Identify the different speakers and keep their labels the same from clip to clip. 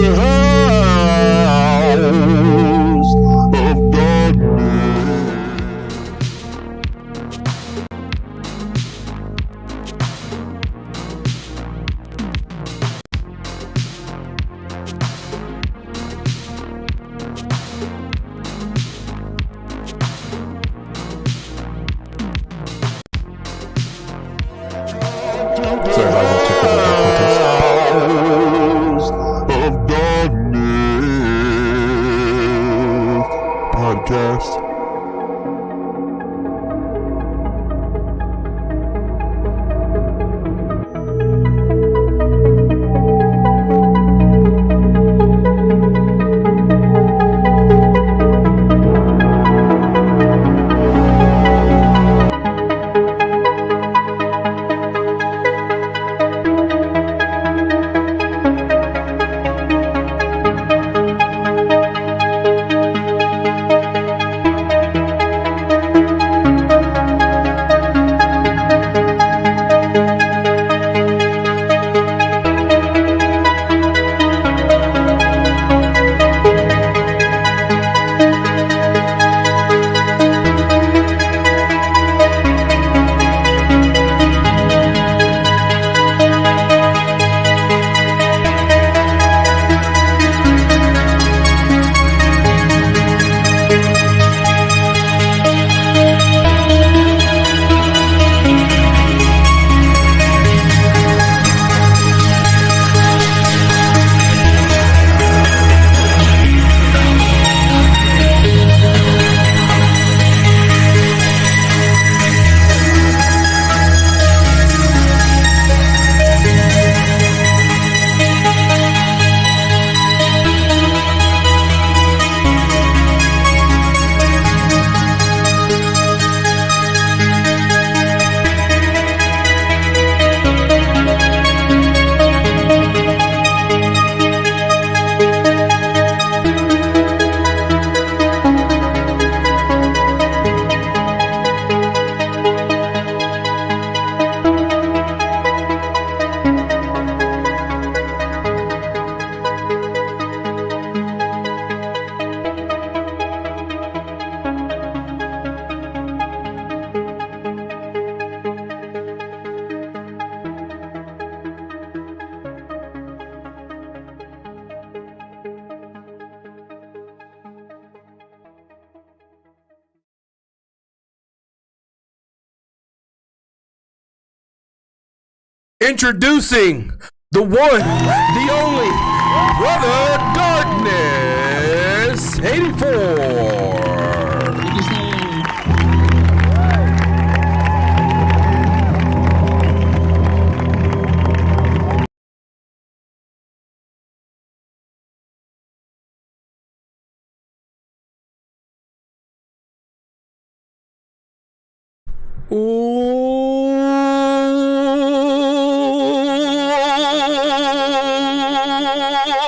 Speaker 1: the house of darkness.
Speaker 2: Sorry about that technical difficulties.
Speaker 1: Of darkness podcast.
Speaker 2: Introducing the one, the only, Brother Darkness 84.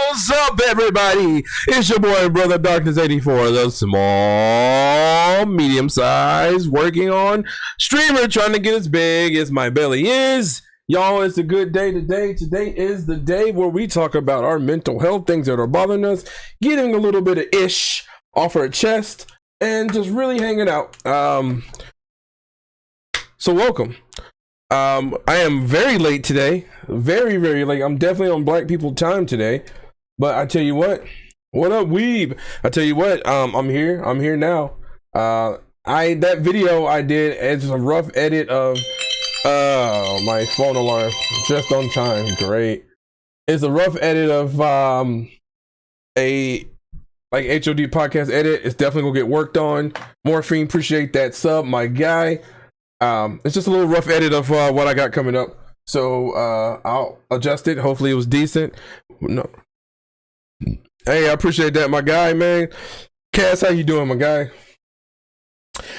Speaker 2: What's up, everybody? It's your boy, Brother Darkness 84, the small, medium-sized, working on streamer, trying to get as big as my belly is. Y'all, it's a good day today. Today is the day where we talk about our mental health, things that are bothering us, getting a little bit of ish off our chest, and just really hanging out. So welcome. I am very late today. Very, very late. I'm definitely on black people time today. But I tell you what up, weeb? I tell you what, I'm here. I'm here now. That video I did is a rough edit of my phone alarm. Just on time. Great. It's a rough edit of a H.O.D podcast edit. It's definitely gonna get worked on. Morphine, appreciate that sub, my guy. It's just a little rough edit of what I got coming up, so I'll adjust it. Hopefully it was decent. No, hey, I appreciate that, my guy, man. Cass, how you doing, my guy?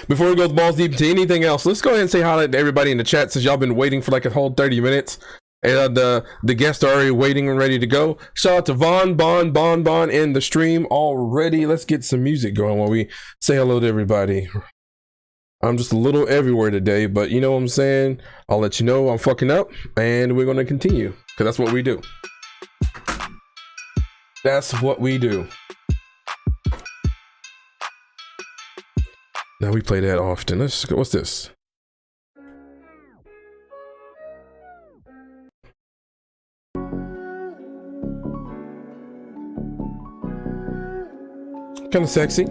Speaker 2: Before we go balls deep into anything else, let's go ahead and say hi to everybody in the chat, since y'all been waiting for like a whole 30 minutes. And the guests are already waiting and ready to go. Shout out to Bon in the stream already. Let's get some music going while we say hello to everybody. I'm just a little everywhere today, but you know what I'm saying? I'll let you know I'm fucking up, and we're going to continue, because that's what we do. That's what we do. Now we play that often. Let's go. What's this? Kind of sexy.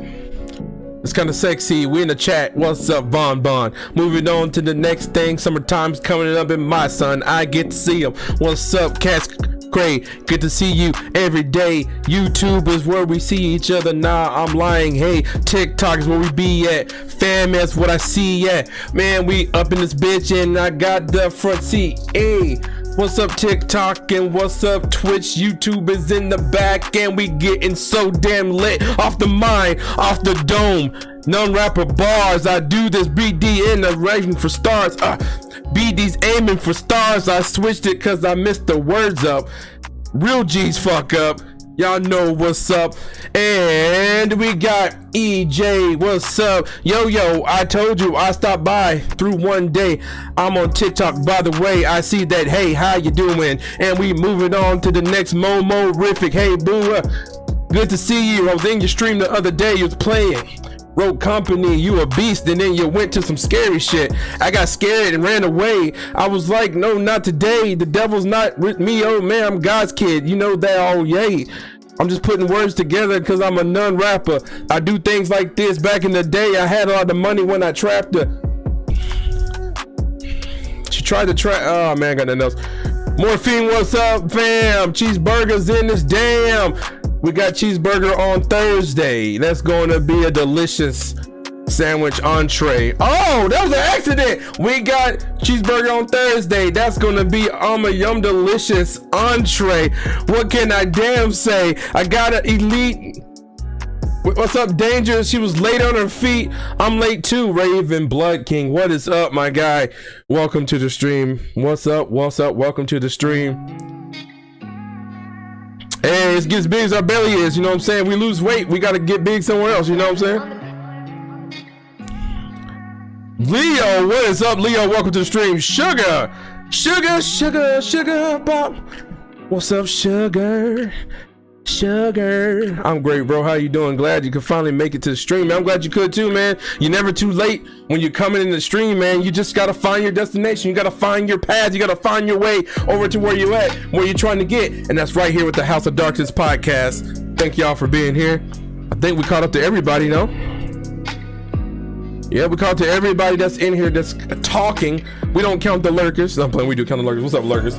Speaker 2: It's kind of sexy. We in the chat. What's up, Bon Bon? Moving on to the next thing. Summertime's coming up in my son. I get to see him. What's up, Cats? Great, good to see you every day. YouTube is where we see each other. Nah, I'm lying. Hey, TikTok is where we be at. Fam, that's what I see at. Man, we up in this bitch and I got the front seat. Hey, what's up TikTok and what's up Twitch? YouTube is in the back and we getting so damn lit. Off the mind, off the dome. Non-rapper bars. I do this BD in the rating for stars. BD's aiming for stars. I switched it cause I missed the words up. Real G's fuck up. Y'all know what's up. And we got EJ. What's up? Yo, I told you I stopped by through one day. I'm on TikTok, by the way. I see that. Hey, how you doing? And we moving on to the next Momo-rific. Hey, boo. Good to see you. I was in your stream the other day. You was playing Road Company, you a beast, and then you went to some scary shit. I got scared and ran away. I was like, no, not today. The devil's not with me. Oh man, I'm God's kid. You know that. Oh yay. I'm just putting words together because I'm a non-rapper. I do things like this. Back in the day, I had a lot of money when I trapped her. She tried to trap. Oh man, got nothing else. Morphine, what's up, fam? Cheeseburgers in this damn. We got cheeseburger on Thursday. That's going to be a delicious sandwich entree. Oh, that was an accident. We got cheeseburger on Thursday. That's going to be a yum delicious entree. What can I damn say? I got an elite. What's up, Danger? She was late on her feet. I'm late too, Raven Blood King. What is up, my guy? Welcome to the stream. What's up? What's up? Welcome to the stream. Hey, it's get as big as our belly is, you know what I'm saying? We lose weight, we gotta get big somewhere else, you know what I'm saying? Leo, what is up, Leo? Welcome to the stream. Sugar, pop. What's up, Sugar? I'm great, bro. How you doing? Glad you could finally make it to the stream, man. I'm glad you could too, man. You're never too late when you're coming in the stream, man. You just gotta find your destination. You gotta find your path. You gotta find your way over to where you at, where you're trying to get. And that's right here with the House of Darkness podcast. Thank y'all for being here. I think we caught up to everybody, no? Yeah, we caught up to everybody that's in here that's talking. We don't count the lurkers. I'm playing, we do count the lurkers. What's up, lurkers?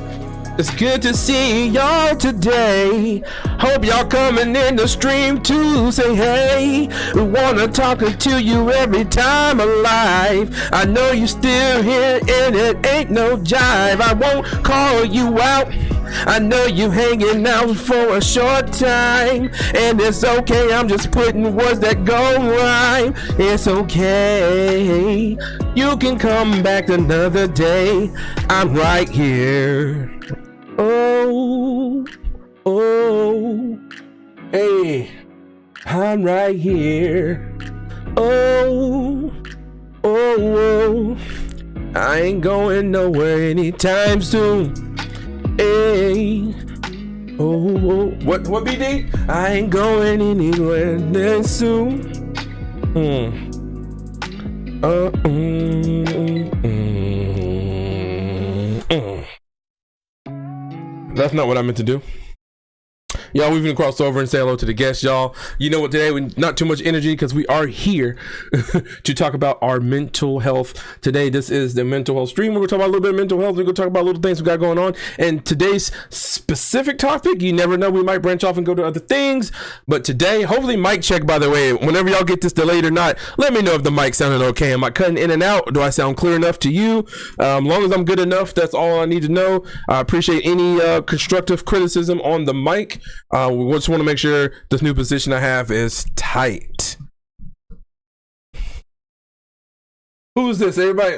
Speaker 2: It's good to see y'all today. Hope y'all coming in the stream to say hey. We wanna talk to you every time alive. I know you still here and it ain't no jive. I won't call you out. I know you hanging out for a short time, and it's okay. I'm just putting words that go rhyme. It's okay. You can come back another day. I'm right here. Oh, hey, I'm right here. Oh, I ain't going nowhere anytime soon. Hey, what BD? I ain't going anywhere that soon. That's not what I meant to do. Y'all, we've been crossed over and say hello to the guests, y'all. You know what, today, we not too much energy because we are here to talk about our mental health. Today, this is the mental health stream. We're going to talk about a little bit of mental health. We're going to talk about little things we got going on. And today's specific topic, you never know, we might branch off and go to other things. But today, hopefully, mic check, by the way, whenever y'all get this delayed or not, let me know if the mic sounded okay. Am I cutting in and out? Do I sound clear enough to you? As long as I'm good enough, that's all I need to know. I appreciate any constructive criticism on the mic. We just want to make sure this new position I have is tight. Who's this? Everybody,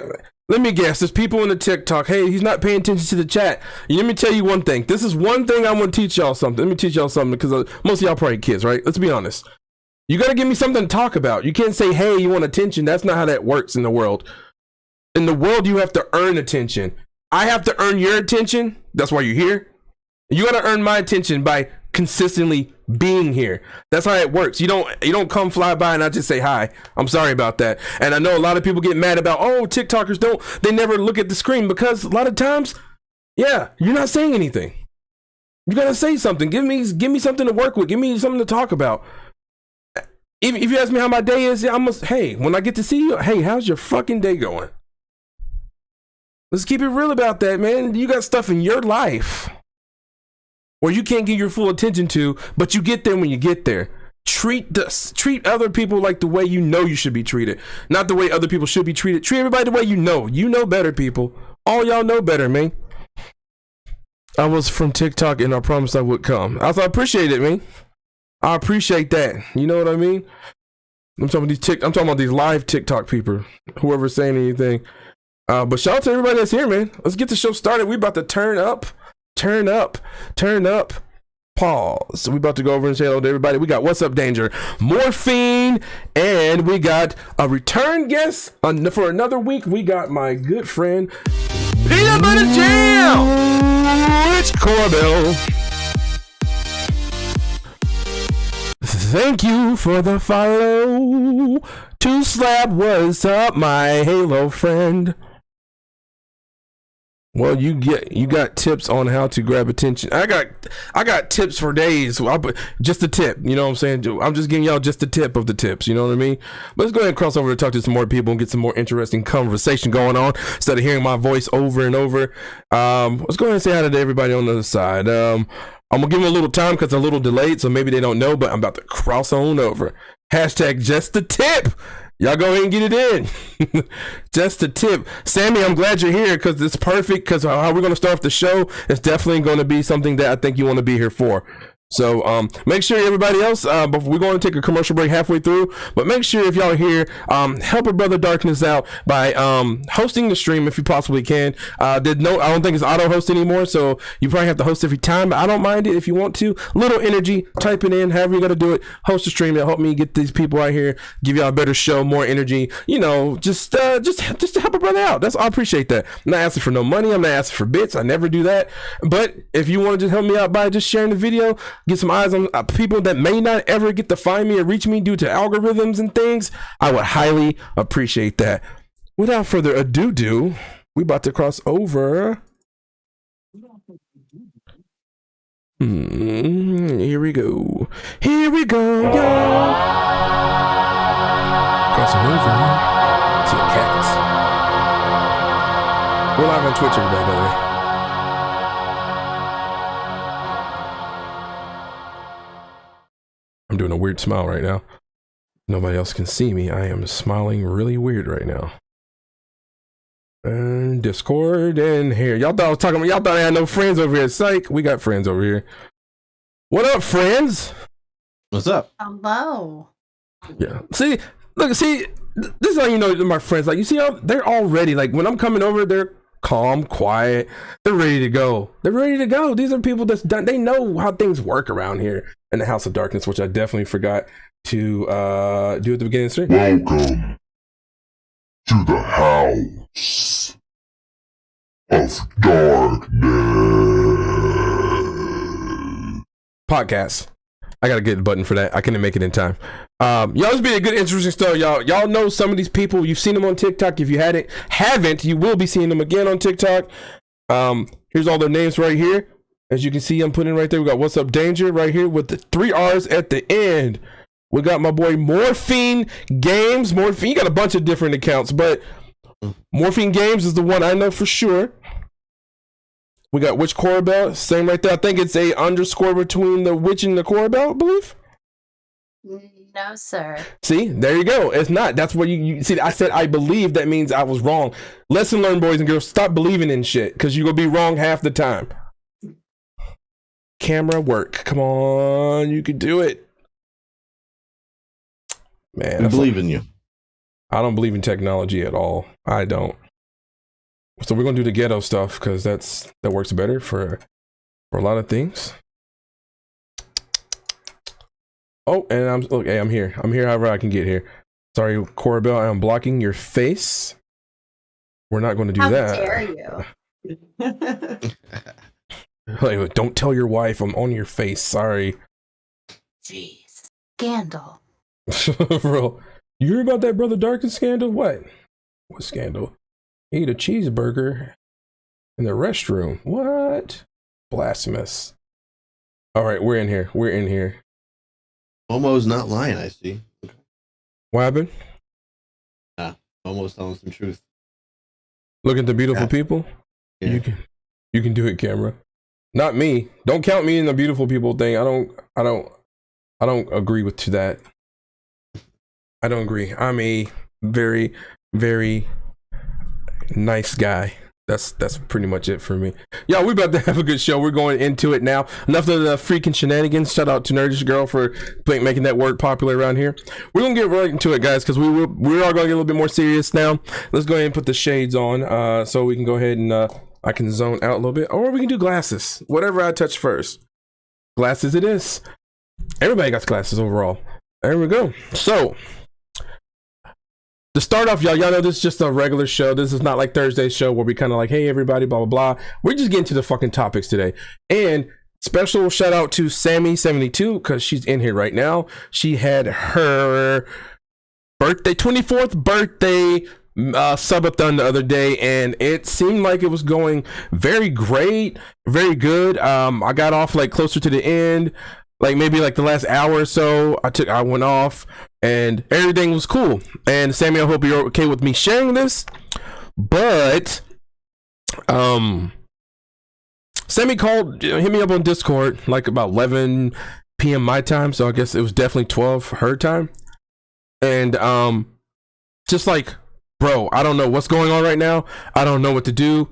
Speaker 2: let me guess. There's people in the TikTok. Hey, he's not paying attention to the chat. Let me tell you one thing. This is one thing I want to teach y'all something. Let me teach y'all something because most of y'all probably kids, right? Let's be honest. You got to give me something to talk about. You can't say, hey, you want attention. That's not how that works in the world. In the world, you have to earn attention. I have to earn your attention. That's why you're here. You got to earn my attention by consistently being here. That's how it works. You don't come fly by and I just say hi. I'm sorry about that. And I know a lot of people get mad about, oh, TikTokers they never look at the screen, because a lot of times, yeah, you're not saying anything. You gotta say something. Give me something to work with. Give me something to talk about. If you ask me how my day is, yeah, hey, when I get to see you, hey, how's your fucking day going? Let's keep it real about that, man. You got stuff in your life where you can't get your full attention to, but you get there when you get there. Treat other people like the way you know you should be treated, not the way other people should be treated. Treat everybody the way you know. You know better, people. All y'all know better, man. I was from TikTok and I promised I would come. I appreciate it, man. I appreciate that. You know what I mean? I'm talking about these live TikTok people, whoever's saying anything. But shout out to everybody that's here, man. Let's get the show started. We about to turn up. Pause. So we about to go over and say hello to everybody. We got What's Up Danger, Morphine, and we got a return guest for another week. We got my good friend Peanut Butter Jam. It's Corbell. Thank you for the follow. To Slab, what's up, my Halo friend? Well, you got tips on how to grab attention. I got tips for days. Just a tip, you know what I'm saying? I'm just giving y'all just the tip of the tips, you know what I mean? But let's go ahead and cross over to talk to some more people and get some more interesting conversation going on instead of hearing my voice over and over. Let's go ahead and say hi to everybody on the other side. I'm gonna give them a little time because they're a little delayed, so maybe they don't know, but I'm about to cross on over. Hashtag just the tip. Y'all go ahead and get it in. Just a tip. Sammy, I'm glad you're here because it's perfect, because how we're going to start off the show is definitely going to be something that I think you want to be here for. So make sure everybody else, but we're going to take a commercial break halfway through, but make sure if y'all are here, help a brother Darkness out by hosting the stream if you possibly can. I don't think it's auto host anymore, so you probably have to host every time, but I don't mind it if you want to. Little energy, type it in, however you got to do it. Host the stream. It'll help me get these people right here, give y'all a better show, more energy, you know, just to help a brother out. I appreciate that. I'm not asking for no money. I'm not asking for bits. I never do that. But if you want to just help me out by just sharing the video, get some eyes on people that may not ever get to find me or reach me due to algorithms and things, I would highly appreciate that. Without further ado, we about to cross over. Here we go, y'all. Crossing over to the cats. We're live on Twitch, everybody, by the way. I'm doing a weird smile right now. Nobody else can see me. I am smiling really weird right now. And Discord and here. Y'all thought I had no friends over here. Psych, we got friends over here. What up, friends?
Speaker 3: What's up?
Speaker 4: Hello.
Speaker 2: Yeah. See, this is how you know my friends. Like, you see how they're already, like, when I'm coming over, they're calm, quiet. They're ready to go. These are people that's done. They know how things work around here in the House of Darkness, which I definitely forgot to do at the beginning of the stream.
Speaker 1: Welcome to the House of Darkness
Speaker 2: Podcast. I gotta get the button for that. I couldn't make it in time. Y'all, it's been a good, interesting story. Y'all know some of these people. You've seen them on TikTok. If you haven't, you will be seeing them again on TikTok. Here's all their names right here. As you can see, I'm putting right there. We got What's Up Danger right here with the 3 R's at the end. We got my boy Morphine Games. Morphine, you got a bunch of different accounts, but Morphine Games is the one I know for sure. We got Witch Corbell, same right there. I think it's a underscore between the Witch and the Corbell, I believe.
Speaker 4: No, sir.
Speaker 2: See, there you go. It's not. That's what you see. I said I believe. That means I was wrong. Lesson learned, boys and girls. Stop believing in shit, because you're gonna be wrong half the time. Camera work. Come on, you can do it, man.
Speaker 3: I believe in you.
Speaker 2: I don't believe in technology at all. I don't. So we're gonna do the ghetto stuff because that works better for a lot of things. Oh, and I'm here. I'm here however I can get here. Sorry, Corbell, I am blocking your face. We're not going to do that.
Speaker 4: How dare you?
Speaker 2: Like, don't tell your wife I'm on your face. Sorry.
Speaker 4: Jeez. Scandal.
Speaker 2: Bro, you hear about that Brother Darkness scandal? What scandal? He ate a cheeseburger in the restroom. What? Blasphemous. All right, we're in here.
Speaker 3: Momo's not lying, I see.
Speaker 2: What happened?
Speaker 3: Momo's telling some truth.
Speaker 2: Look at the beautiful people.
Speaker 3: Yeah.
Speaker 2: You can do it, camera. Not me. Don't count me in the beautiful people thing. I don't agree to that. I don't agree. I'm a very, very nice guy. That's pretty much it for me. Y'all, we're about to have a good show. We're going into it now. Enough of the freaking shenanigans. Shout out to Nerdish Girl for making that word popular around here. We're gonna get right into it, guys, because we are gonna get a little bit more serious now. Let's go ahead and put the shades on, so we can go ahead and I can zone out a little bit, or we can do glasses. Whatever I touch first. Glasses it is. Everybody got glasses overall. There we go. So, to start off, y'all know this is just a regular show. This is not like Thursday's show where we kind of like, hey, everybody, blah, blah, blah. We're just getting to the fucking topics today. And special shout out to Sammy72, because she's in here right now. She had her 24th birthday subathon the other day, and it seemed like it was going very great, very good. I got off like closer to the end, like maybe like the last hour or so. I went off and everything was cool. And Sammy, I hope you're okay with me sharing this, but Sammy hit me up on Discord like about 11 p.m. my time, so I guess it was definitely 12 her time. And just like, bro, I don't know what's going on right now. I don't know what to do.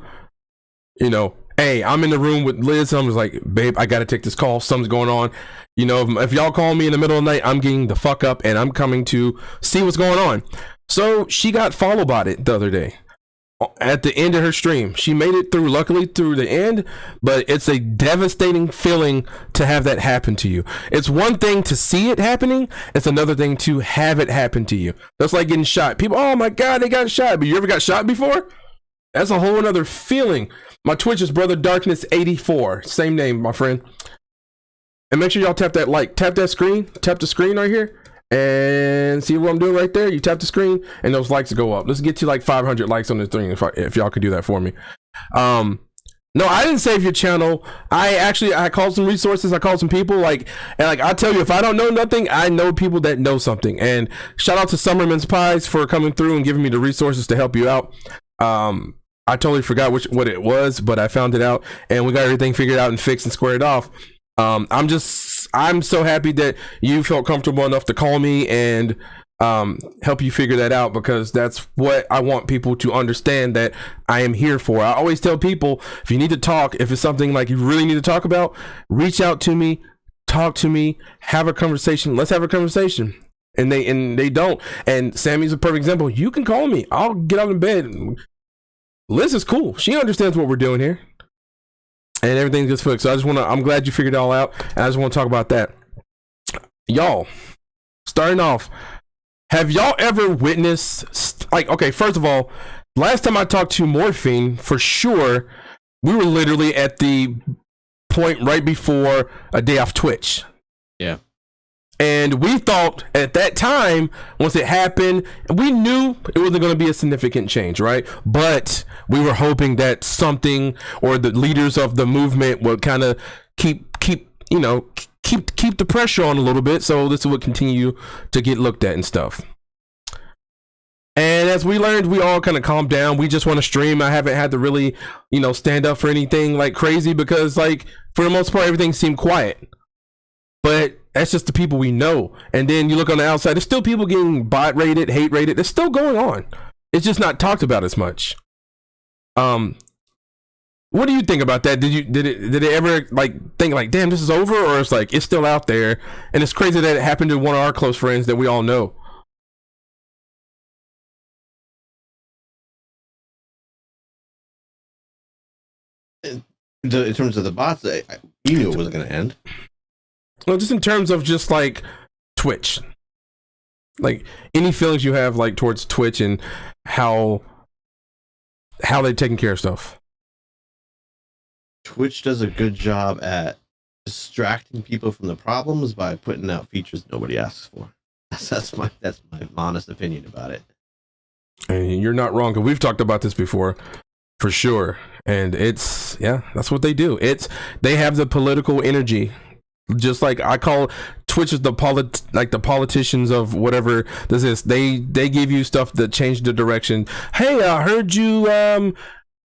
Speaker 2: You know, hey, I'm in the room with Liz. I'm just like, babe, I gotta take this call. Something's going on. You know, if y'all call me in the middle of the night, I'm getting the fuck up and I'm coming to see what's going on. So she got follow botted the other day at the end of her stream. She made it through, luckily through the end, but it's a devastating feeling to have that happen to you. It's one thing to see it happening. It's another thing to have it happen to you. That's like getting shot. People, oh my God, they got shot. But you ever got shot before? That's a whole other feeling. My Twitch is Brother Darkness 84. Same name, my friend. And make sure y'all tap that like. Tap that screen. Tap the screen right here. And see what I'm doing right there? You tap the screen and those likes go up. Let's get to like 500 likes on this thing if y'all could do that for me. No, I didn't save your channel. I called some resources. I called some people and I tell you, if I don't know nothing, I know people that know something. And shout out to Summerman's Pies for coming through and giving me the resources to help you out. I totally forgot what it was, but I found it out and we got everything figured out and fixed and squared off. I'm so happy that you felt comfortable enough to call me and help you figure that out, because that's what I want people to understand that I am here for. I always tell people, if you need to talk, if it's something like you really need to talk about, reach out to me, talk to me, have a conversation. Let's have a conversation. And they don't. And Sammy's a perfect example. You can call me. I'll get out of bed. Liz is cool. She understands what we're doing here. And everything's just fixed. So I'm glad you figured it all out. And I just want to talk about that. Y'all, starting off, have y'all ever witnessed, okay, first of all, last time I talked to Morphine, for sure, we were literally at the point right before a day off Twitch.
Speaker 3: Yeah.
Speaker 2: And we thought at that time, once it happened, we knew it wasn't going to be a significant change, right? But we were hoping that something, or the leaders of the movement would kind of keep the pressure on a little bit, so this would continue to get looked at and stuff. And as we learned, we all kind of calmed down. We just want to stream. I haven't had to really, stand up for anything like crazy, because for the most part, everything seemed quiet. But that's just the people we know. And then you look on the outside, there's still people getting bot rated, hate rated. It's still going on. It's just not talked about as much. What do you think about that? Did it ever think damn, this is over? Or it's still out there, and it's crazy that it happened to one of our close friends that we all know.
Speaker 3: In terms of the bots, you knew it wasn't going to end.
Speaker 2: Well, just in terms of just Twitch, any feelings you have towards Twitch and how they're taking care of stuff.
Speaker 3: Twitch does a good job at distracting people from the problems by putting out features nobody asks for. That's my honest opinion about it.
Speaker 2: And you're not wrong, because we've talked about this before, for sure. And it's that's what they do. They have the political energy, just like I call Twitch is the politicians of whatever this is. They give you stuff that change the direction. Hey, I heard you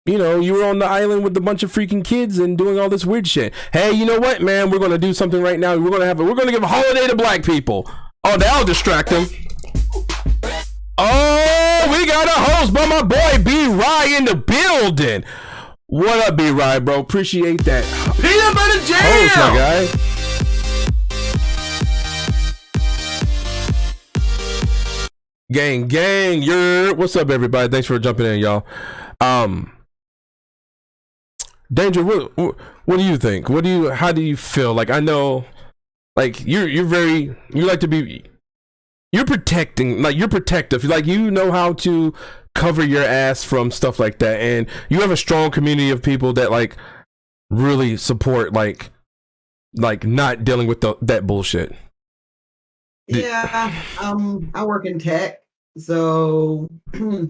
Speaker 2: you were on the island with a bunch of freaking kids and doing all this weird shit. Hey, you know what, man? We're gonna do something right now. We're gonna give a holiday to black people. Oh, that'll distract them. Oh, we got a host by my boy B Rye in the building. What up, B Rye, bro? Appreciate that. Peanut butter jam, host, my guy. Gang, what's up, everybody? Thanks for jumping in, y'all. Danger, what do you think? How do you feel? Like, I know, like you're protecting, like you're protective, like you know how to cover your ass from stuff like that, and you have a strong community of people that like really support like not dealing with that bullshit.
Speaker 5: Yeah, I work in tech, so I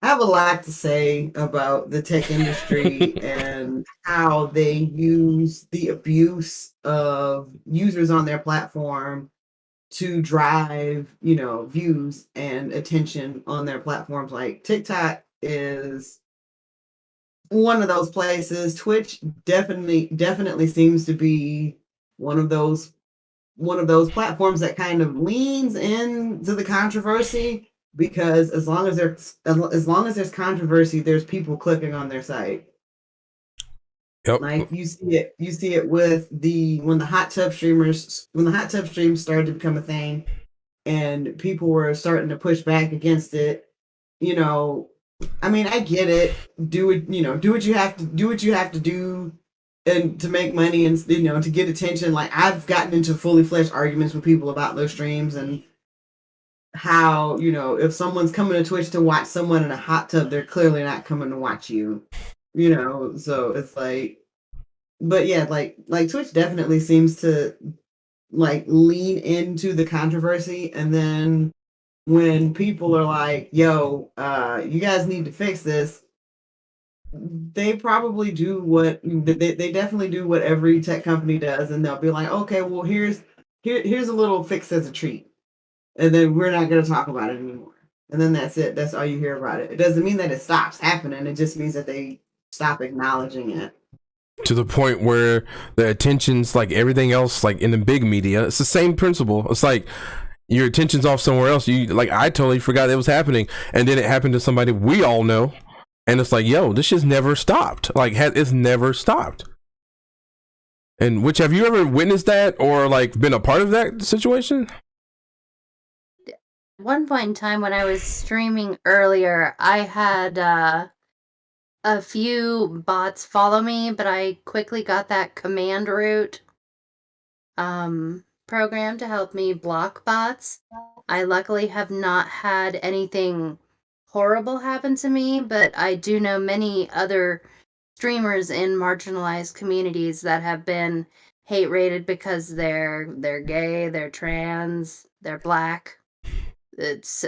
Speaker 5: have a lot to say about the tech industry and how they use the abuse of users on their platform to drive, views and attention on their platforms. Like TikTok is one of those places. Twitch definitely seems to be one of those platforms that kind of leans into the controversy, because as long as there's controversy, there's people clicking on their site.
Speaker 2: Yep.
Speaker 5: Like you see it with when the hot tub streams started to become a thing, and people were starting to push back against it. I mean, I get it. Do what you have to do, and to make money, and to get attention. Like, I've gotten into fully fledged arguments with people about those streams and how, if someone's coming to Twitch to watch someone in a hot tub, they're clearly not coming to watch you. So it's like, but yeah, like Twitch definitely seems to like lean into the controversy, and then when people are like, yo, you guys need to fix this, they probably do they definitely do what every tech company does, and they'll be like, okay, well, here's a little fix as a treat, and then we're not going to talk about it anymore, and then that's it. That's all you hear about it. It doesn't mean that it stops happening. It just means that they stop acknowledging it,
Speaker 2: to the point where the attention's like everything else, like in the big media. It's the same principle. It's like your attention's off somewhere else. I totally forgot it was happening, and then it happened to somebody we all know. And it's like, yo, this shit's never stopped. Like, it's never stopped. And have you ever witnessed that or like been a part of that situation?
Speaker 4: At one point in time when I was streaming earlier, I had a few bots follow me, but I quickly got that command route program to help me block bots. I luckily have not had anything horrible happen to me, but I do know many other streamers in marginalized communities that have been hate rated because they're gay, they're trans, they're black. It's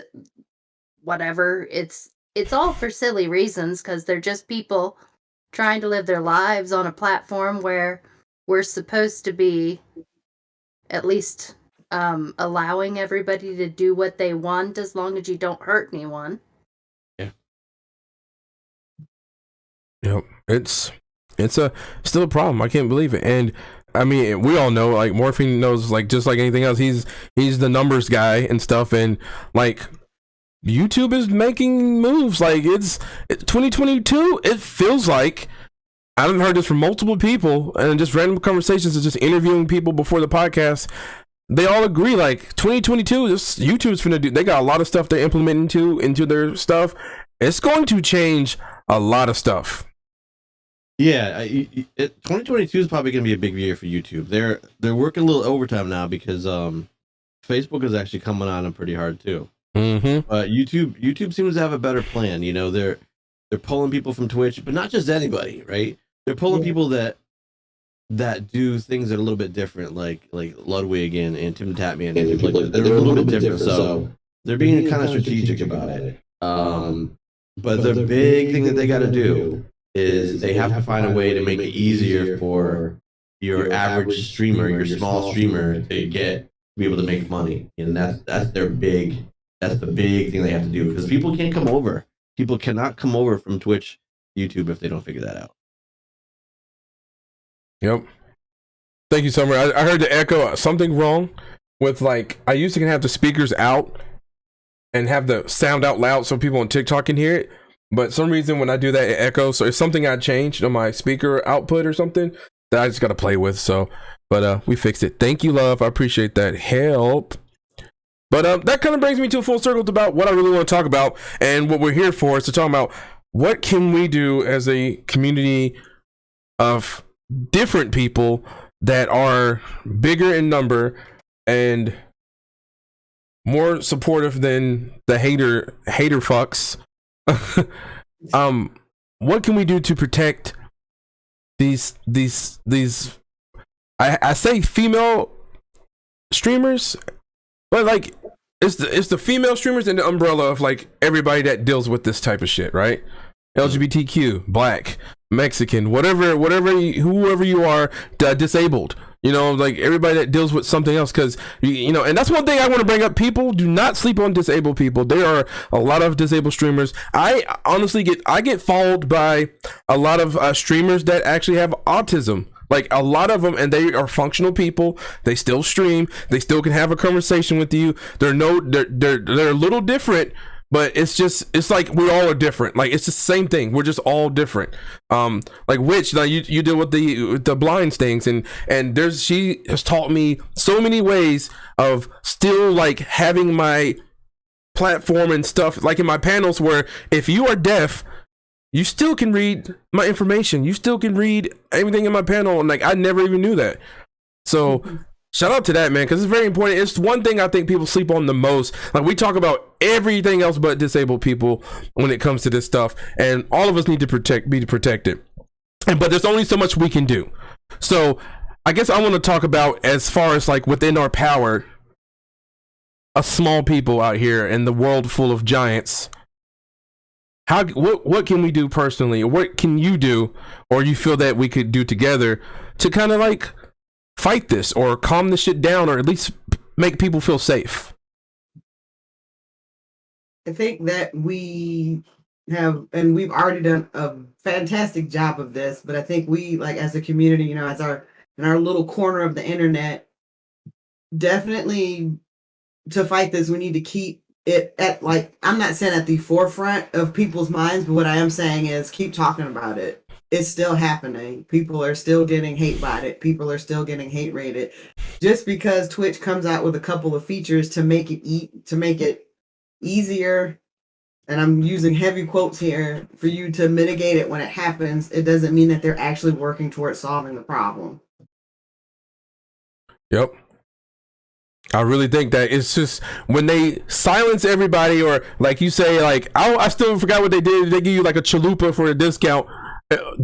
Speaker 4: whatever. It's all for silly reasons, because they're just people trying to live their lives on a platform where we're supposed to be at least allowing everybody to do what they want, as long as you don't hurt anyone.
Speaker 2: Yep, it's still a problem. I can't believe it. And I mean, we all know, like, Morphine knows, like, just like anything else, he's the numbers guy and stuff, and like YouTube is making moves. Like, it's 2022. It feels like, I've heard this from multiple people, and just random conversations and just interviewing people before the podcast. They all agree, like, 2022, this YouTube's finna do. They got a lot of stuff they're implementing into their stuff. It's going to change a lot of stuff.
Speaker 3: Yeah, 2022 is probably going to be a big year for YouTube. They're working a little overtime now because Facebook is actually coming on them pretty hard too.
Speaker 2: Mm-hmm.
Speaker 3: YouTube seems to have a better plan. They're pulling people from Twitch, but not just anybody, right? They're pulling people that do things that are a little bit different, like Ludwig and Tim Tatman and people like that. They're a little bit different, so they're being kind of strategic about it. But the big thing that they got to do is they have to find a way to make it easier for your average streamer, your small streamer, to be able to make money, and that's the big thing they have to do, because people can't come over. People cannot come over from Twitch, YouTube if they don't figure that out.
Speaker 2: Yep. Thank you, Summer. I heard the echo. Something wrong with, like, I used to have the speakers out and have the sound out loud so people on TikTok can hear it. But some reason when I do that, it echoes. So it's something I changed on my speaker output or something that I just got to play with. So, but we fixed it. Thank you, love. I appreciate that help. But that kind of brings me to a full circle about what I really want to talk about, and what we're here for is to talk about what can we do as a community of different people that are bigger in number and more supportive than the hater fucks. What can we do to protect these I say female streamers, but like it's the female streamers in the umbrella of like everybody that deals with this type of shit, right? LGBTQ, black, Mexican, whoever you are, disabled, you know, like everybody that deals with something else, because you know, and that's one thing I want to bring up. People do not sleep on disabled people. There are a lot of disabled streamers. I honestly get followed by a lot of streamers that actually have autism. Like a lot of them, and they are functional people. They still stream. They still can have a conversation with you. They're a little different, but it's like we all are different. Like it's the same thing. We're just all different. Like Witch, now you deal with the blind things, and she has taught me so many ways of still like having my platform and stuff, like in my panels, where if you are deaf, you still can read my information. You still can read everything in my panel. And like, I never even knew that. So shout out to that, man. Cause it's very important. It's one thing I think people sleep on the most. Like we talk about everything else but disabled people when it comes to this stuff. And all of us need to be protected. But there's only so much we can do. So I guess I want to talk about, as far as like within our power, a small people out here in the world full of giants. What can we do personally? What can you do, or you feel that we could do together to kind of like fight this or calm this shit down, or at least make people feel safe?
Speaker 5: I think that we have, and we've already done a fantastic job of this, but I think we, like as a community, you know, in our little corner of the internet, definitely to fight this, we need to keep it at, like, I'm not saying at the forefront of people's minds, but what I am saying is keep talking about it. It's still happening. People are still getting hate botted. People are still getting hate rated. Just because Twitch comes out with a couple of features to make it easier, and I'm using heavy quotes here, for you to mitigate it when it happens, it doesn't mean that they're actually working towards solving the problem.
Speaker 2: Yep. I really think that it's just when they silence everybody, or like you say, like I still forgot what they did. They give you like a chalupa for a discount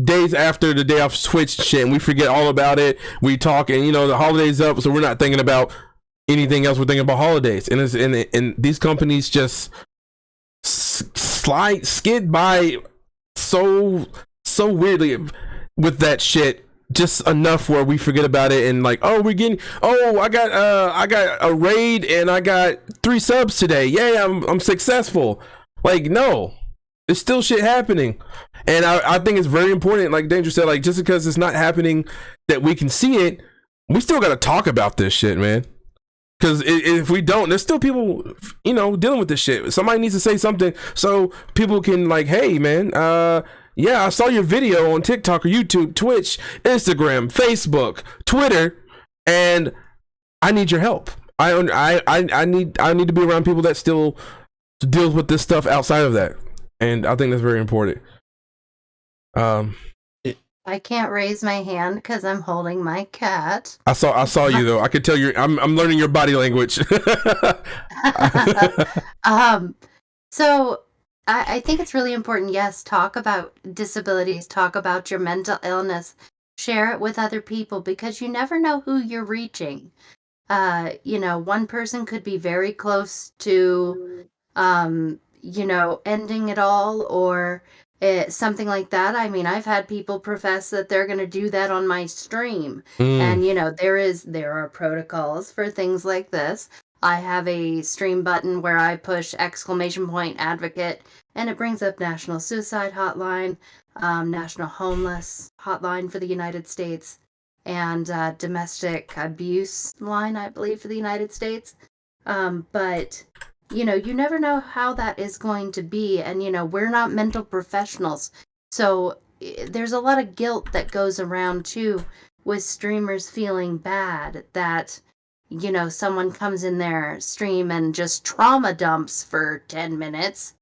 Speaker 2: days after the day off Twitch shit, and we forget all about it. We talk, and you know the holidays up, so we're not thinking about anything else. We're thinking about holidays, and and these companies just skid by so weirdly with that shit. Just enough where we forget about it, and like, oh, I got a raid and I got 3 subs today. Yeah, I'm successful. Like, no, it's still shit happening. And I think it's very important, like Danger said, like just because it's not happening that we can see it, we still got to talk about this shit, man. Because if we don't, there's still people, you know, dealing with this shit. Somebody needs to say something so people can like, hey, man, yeah, I saw your video on TikTok or YouTube, Twitch, Instagram, Facebook, Twitter, and I need your help. I need to be around people that still deal with this stuff outside of that, and I think that's very important.
Speaker 4: I can't raise my hand because I'm holding my cat.
Speaker 2: I saw you though. I could tell I'm learning your body language.
Speaker 4: So I think it's really important. Yes, talk about disabilities, talk about your mental illness, share it with other people because you never know who you're reaching. One person could be very close to, ending it all or something like that. I mean, I've had people profess that they're going to do that on my stream.
Speaker 2: Mm.
Speaker 4: And, there are protocols for things like this. I have a stream button where I push exclamation point advocate and it brings up National Suicide Hotline, National Homeless Hotline for the United States, and domestic abuse line, I believe, for the United States. But you never know how that is going to be, and we're not mental professionals, so there's a lot of guilt that goes around too, with streamers feeling bad that someone comes in their stream and just trauma dumps for 10 minutes.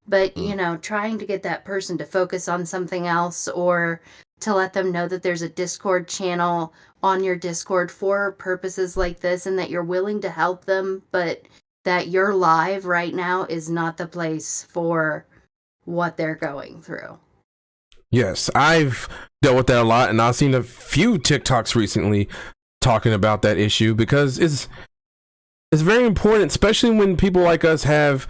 Speaker 4: But, trying to get that person to focus on something else or to let them know that there's a Discord channel on your Discord for purposes like this and that you're willing to help them, but that your live right now is not the place for what they're going through.
Speaker 2: Yes, I've dealt with that a lot, and I've seen a few TikToks recently talking about that issue because it's very important, especially when people like us have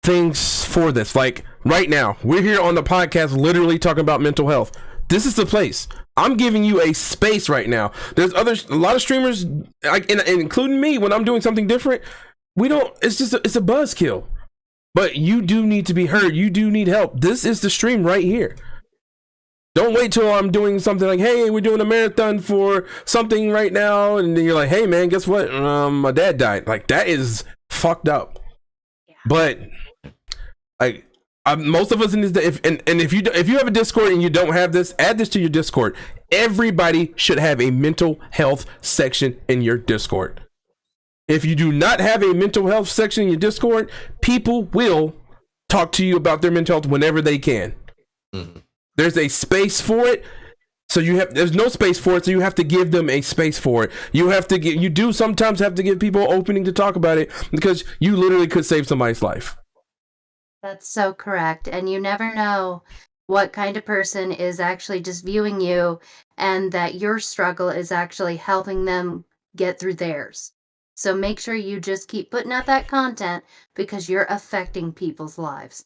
Speaker 2: things for this. Like right now, we're here on the podcast literally talking about mental health. This is the place. I'm giving you a space right now. There's a lot of streamers, like, and including me, when I'm doing something different, it's a buzzkill. But you do need to be heard. You do need help. This is the stream right here. Don't wait till I'm doing something like, hey, we're doing a marathon for something right now, and then you're like, hey man, guess what? My dad died. Like, that is fucked up. Yeah. But like, most of us in this, if you have a Discord and you don't have this, add this to your Discord. Everybody should have a mental health section in your Discord. If you do not have a mental health section in your Discord, people will talk to you about their mental health whenever they can. Mm-hmm. There's a space for it. So there's no space for it, so you have to give them a space for it. You do sometimes have to give people opening to talk about it because you literally could save somebody's life.
Speaker 4: That's so correct. And you never know what kind of person is actually just viewing you and that your struggle is actually helping them get through theirs. So make sure you just keep putting out that content because you're affecting people's lives.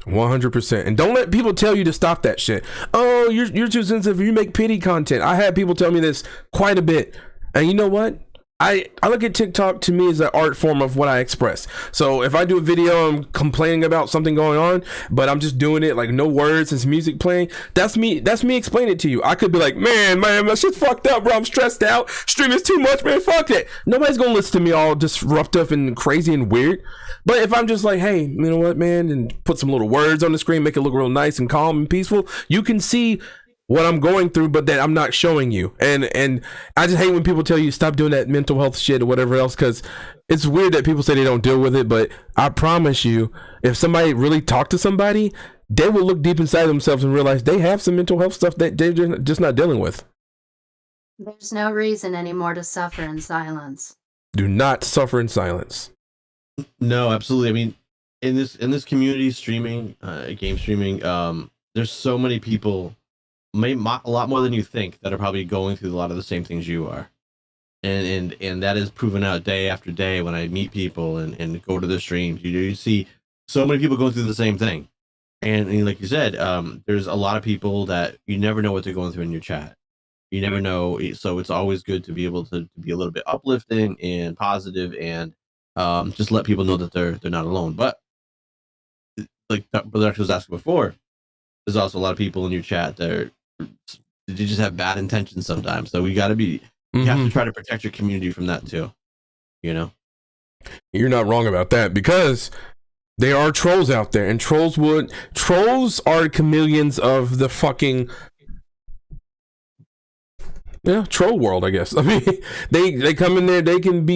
Speaker 2: 100%. And don't let people tell you to stop that shit. Oh, you're too sensitive. You make pity content. I had people tell me this quite a bit. And you know what? I look at TikTok, to me, as an art form of what I express. So if I do a video, I'm complaining about something going on, but I'm just doing it like no words, it's music playing. That's me explaining it to you. I could be like, man, my shit's fucked up, bro. I'm stressed out. Stream is too much, man. Fuck it. Nobody's gonna listen to me all disruptive and crazy and weird. But if I'm just like, hey, you know what, man, and put some little words on the screen, make it look real nice and calm and peaceful, you can see what I'm going through, but that I'm not showing you. And I just hate when people tell you stop doing that mental health shit or whatever else, because it's weird that people say they don't deal with it. But I promise you, if somebody really talked to somebody, they will look deep inside themselves and realize they have some mental health stuff that they're just not dealing with.
Speaker 4: There's no reason anymore to suffer in silence.
Speaker 2: Do not suffer in silence.
Speaker 3: No, absolutely. I mean, in this community streaming, game streaming, there's so many people, a lot more than you think, that are probably going through a lot of the same things you are, and that is proven out day after day when I meet people and go to the streams. You see so many people going through the same thing, and like you said, there's a lot of people that you never know what they're going through in your chat. You never know, so it's always good to be able to be a little bit uplifting and positive, and just let people know that they're not alone. But like Brother X was asking before, there's also a lot of people in your chat that they just have bad intentions sometimes. So we got to be, you have to try to protect your community from that too. You know,
Speaker 2: you're not wrong about that, because there are trolls out there, and trolls are chameleons of the fucking troll world, I guess. I mean, they come in there, they can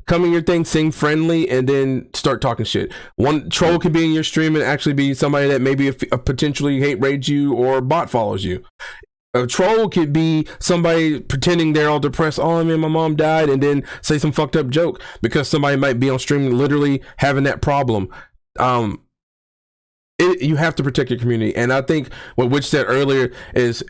Speaker 2: come in your thing, sing friendly, and then start talking shit. One troll can be in your stream and actually be somebody that maybe potentially hate raids you or bot follows you. A troll could be somebody pretending they're all depressed. Oh man, my mom died, and then say some fucked up joke because somebody might be on stream literally having that problem. you have to protect your community. And I think what Witch said earlier is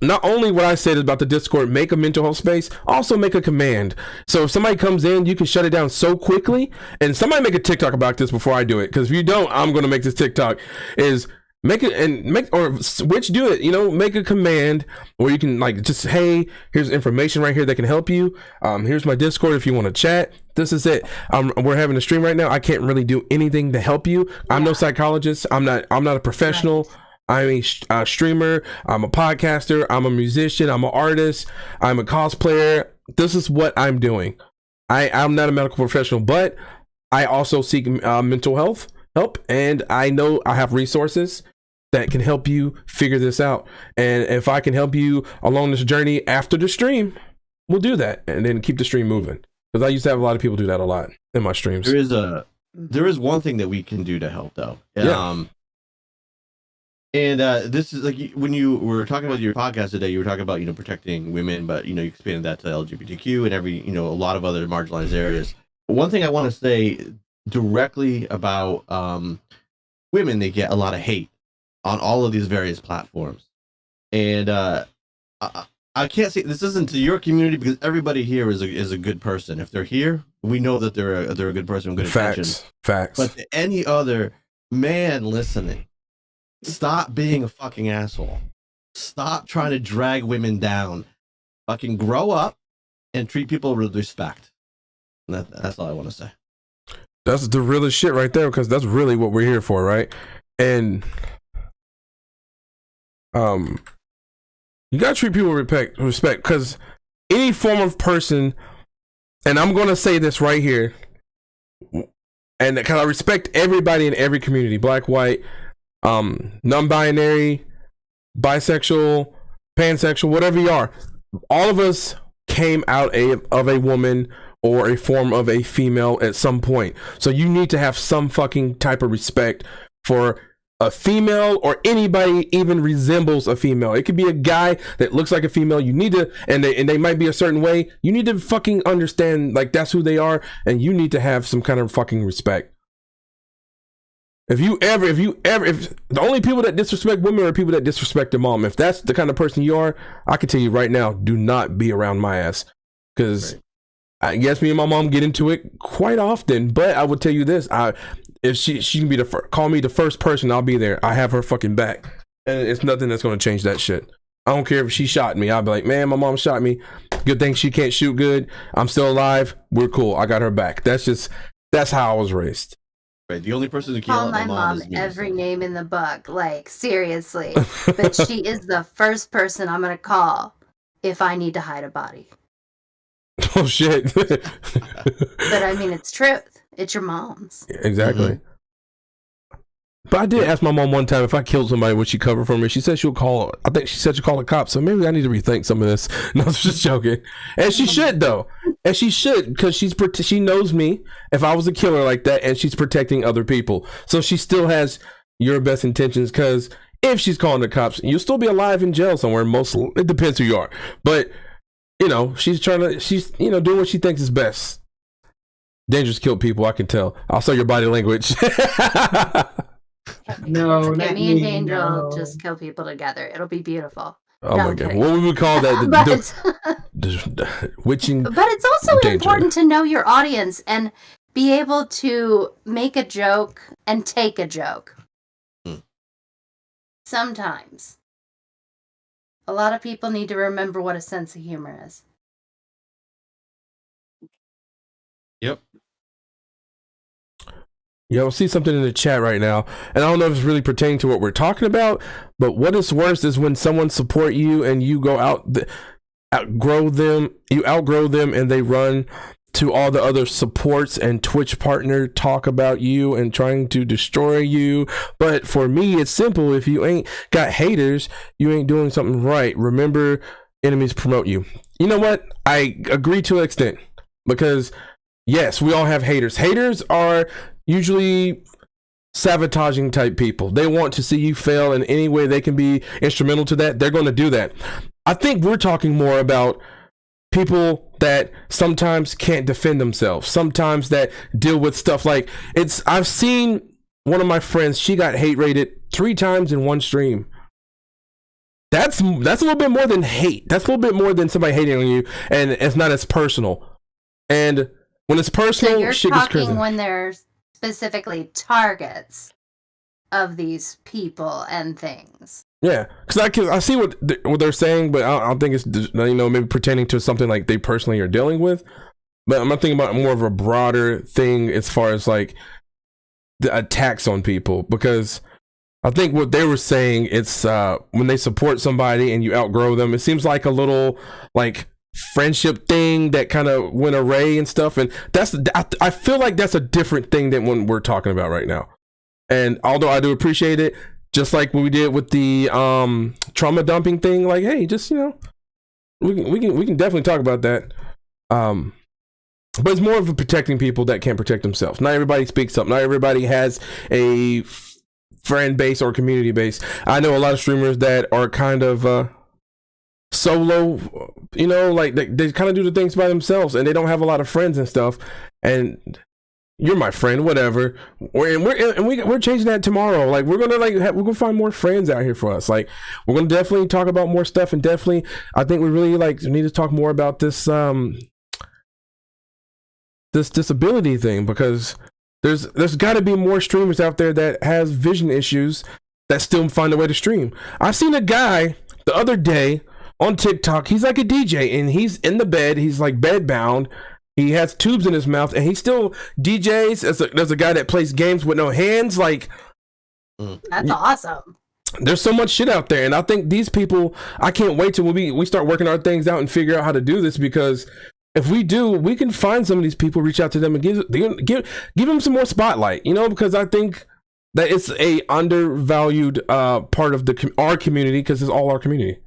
Speaker 2: not only what I said about the Discord, make a mental health space, also make a command. So if somebody comes in, you can shut it down so quickly. And somebody make a TikTok about this before I do it, because if you don't, I'm going to make this TikTok. Is make it and make, or Witch, do it, make a command where you can like just, hey, here's information right here that can help you. Here's my Discord if you want to chat. This is it. We're having a stream right now. I can't really do anything to help you. I'm no psychologist. I'm not a professional. Right. I'm a streamer. I'm a podcaster. I'm a musician. I'm an artist. I'm a cosplayer. This is what I'm doing. I'm not a medical professional, but I also seek mental health help, and I know I have resources that can help you figure this out. And if I can help you along this journey after the stream, we'll do that, and then keep the stream moving. Because I used to have a lot of people do that a lot in my streams.
Speaker 3: There is one thing that we can do to help, though. Yeah. And this is like when you were talking about your podcast today, you were talking about, protecting women, but, you expanded that to LGBTQ and every, a lot of other marginalized areas. But one thing I want to say directly about women, they get a lot of hate on all of these various platforms. And I can't say this isn't to your community, because everybody here is a good person. If they're here, we know that they're a good person with good intentions.
Speaker 2: Facts.
Speaker 3: But to any other man listening, stop being a fucking asshole. Stop trying to drag women down. Fucking grow up and treat people with respect. That's all I want to say.
Speaker 2: That's the realest shit right there, because that's really what we're here for, right? And you gotta treat people with respect, because any form of person, and I'm gonna say this right here, and because I respect everybody in every community, black, white, non-binary, bisexual, pansexual, whatever you are, all of us came out of a woman or a form of a female at some point. So you need to have some fucking type of respect for a female, or anybody even resembles a female. It could be a guy that looks like a female. You need to, and they might be a certain way. You need to fucking understand, like, that's who they are, and you need to have some kind of fucking respect. If the only people that disrespect women are people that disrespect their mom, if that's the kind of person you are, I can tell you right now, do not be around my ass. Because I guess me and my mom get into it quite often, but I would tell you this, if she can be call me the first person, I'll be there. I have her fucking back, and it's nothing that's going to change that shit. I don't care if she shot me. I'll be like, man, my mom shot me. Good thing she can't shoot good. I'm still alive. We're cool. I got her back. That's how I was raised.
Speaker 3: Right. The only person who can
Speaker 4: call my mom is every name in the book, like, seriously. But she is the first person I'm going to call if I need to hide a body.
Speaker 2: Oh shit.
Speaker 4: But I mean, it's truth. It's your mom's.
Speaker 2: Exactly. Mm-hmm. But I did ask my mom one time if I killed somebody, would she cover for me? She said she'll call. I think she said she'll call the cops. So maybe I need to rethink some of this. No, I was just joking. And she should, though. And she should, because she knows me. If I was a killer like that, and she's protecting other people, so she still has your best intentions. Because if she's calling the cops, you'll still be alive in jail somewhere. It depends who you are. But she's doing what she thinks is best. Dangerous kill people. I can tell. I'll say your body language.
Speaker 5: No,
Speaker 4: okay,
Speaker 5: not
Speaker 4: me and
Speaker 5: me,
Speaker 4: Angel
Speaker 5: no.
Speaker 4: just kill people together. It'll be beautiful.
Speaker 2: Oh my god, what would we call that? Witching.
Speaker 4: But it's also important to know your audience and be able to make a joke and take a joke. Sometimes. A lot of people need to remember what a sense of humor is.
Speaker 3: Yep.
Speaker 2: Yeah, we'll see something in the chat right now, and I don't know if it's really pertaining to what we're talking about, but what is worse is when someone support you and you go outgrow them, and they run to all the other supports and Twitch partner talk about you and trying to destroy you. But for me, it's simple. If you ain't got haters, you ain't doing something right. Remember, enemies promote you. You know what? I agree to an extent, because yes, we all have haters. Haters are usually sabotaging type people. They want to see you fail in any way they can be instrumental to that. They're going to do that. I think we're talking more about people that sometimes can't defend themselves, sometimes that deal with stuff like I've seen one of my friends, she got hate rated 3 times in one stream. That's a little bit more than hate. That's a little bit more than somebody hating on you, and it's not as personal. And when it's personal,
Speaker 4: So you're
Speaker 2: shit gets
Speaker 4: talking
Speaker 2: crazy.
Speaker 4: when they're specifically targets of these people and things.
Speaker 2: Yeah, because I see what they're saying, but I don't think it's, maybe pertaining to something like they personally are dealing with. But I'm not thinking about more of a broader thing as far as like the attacks on people, because I think what they were saying, it's when they support somebody and you outgrow them, it seems like a little like friendship thing that kind of went array and stuff, and I feel like that's a different thing than what we're talking about right now. And although I do appreciate it, just like what we did with the trauma dumping thing, like, hey, just we can definitely talk about that. But it's more of a protecting people that can't protect themselves. Not everybody speaks up. Not everybody has a friend base or community base. I know a lot of streamers that are kind of solo, like they kind of do the things by themselves, and they don't have a lot of friends and stuff. And you're my friend, whatever. We're changing that tomorrow. Like we're gonna find more friends out here for us. Like we're gonna definitely talk about more stuff, and definitely I think we really need to talk more about this this disability thing, because there's got to be more streamers out there that has vision issues that still find a way to stream. I seen a guy the other day on TikTok. He's like a DJ, and he's in the bed. He's like bed bound. He has tubes in his mouth, and he still DJs. There's a guy that plays games with no hands. Like,
Speaker 4: That's awesome.
Speaker 2: there's so much shit out there, and I think these people, I can't wait till we start working our things out and figure out how to do this, because if we do, we can find some of these people, reach out to them, and give them some more spotlight, because I think that it's a undervalued part of our community, because it's all our community.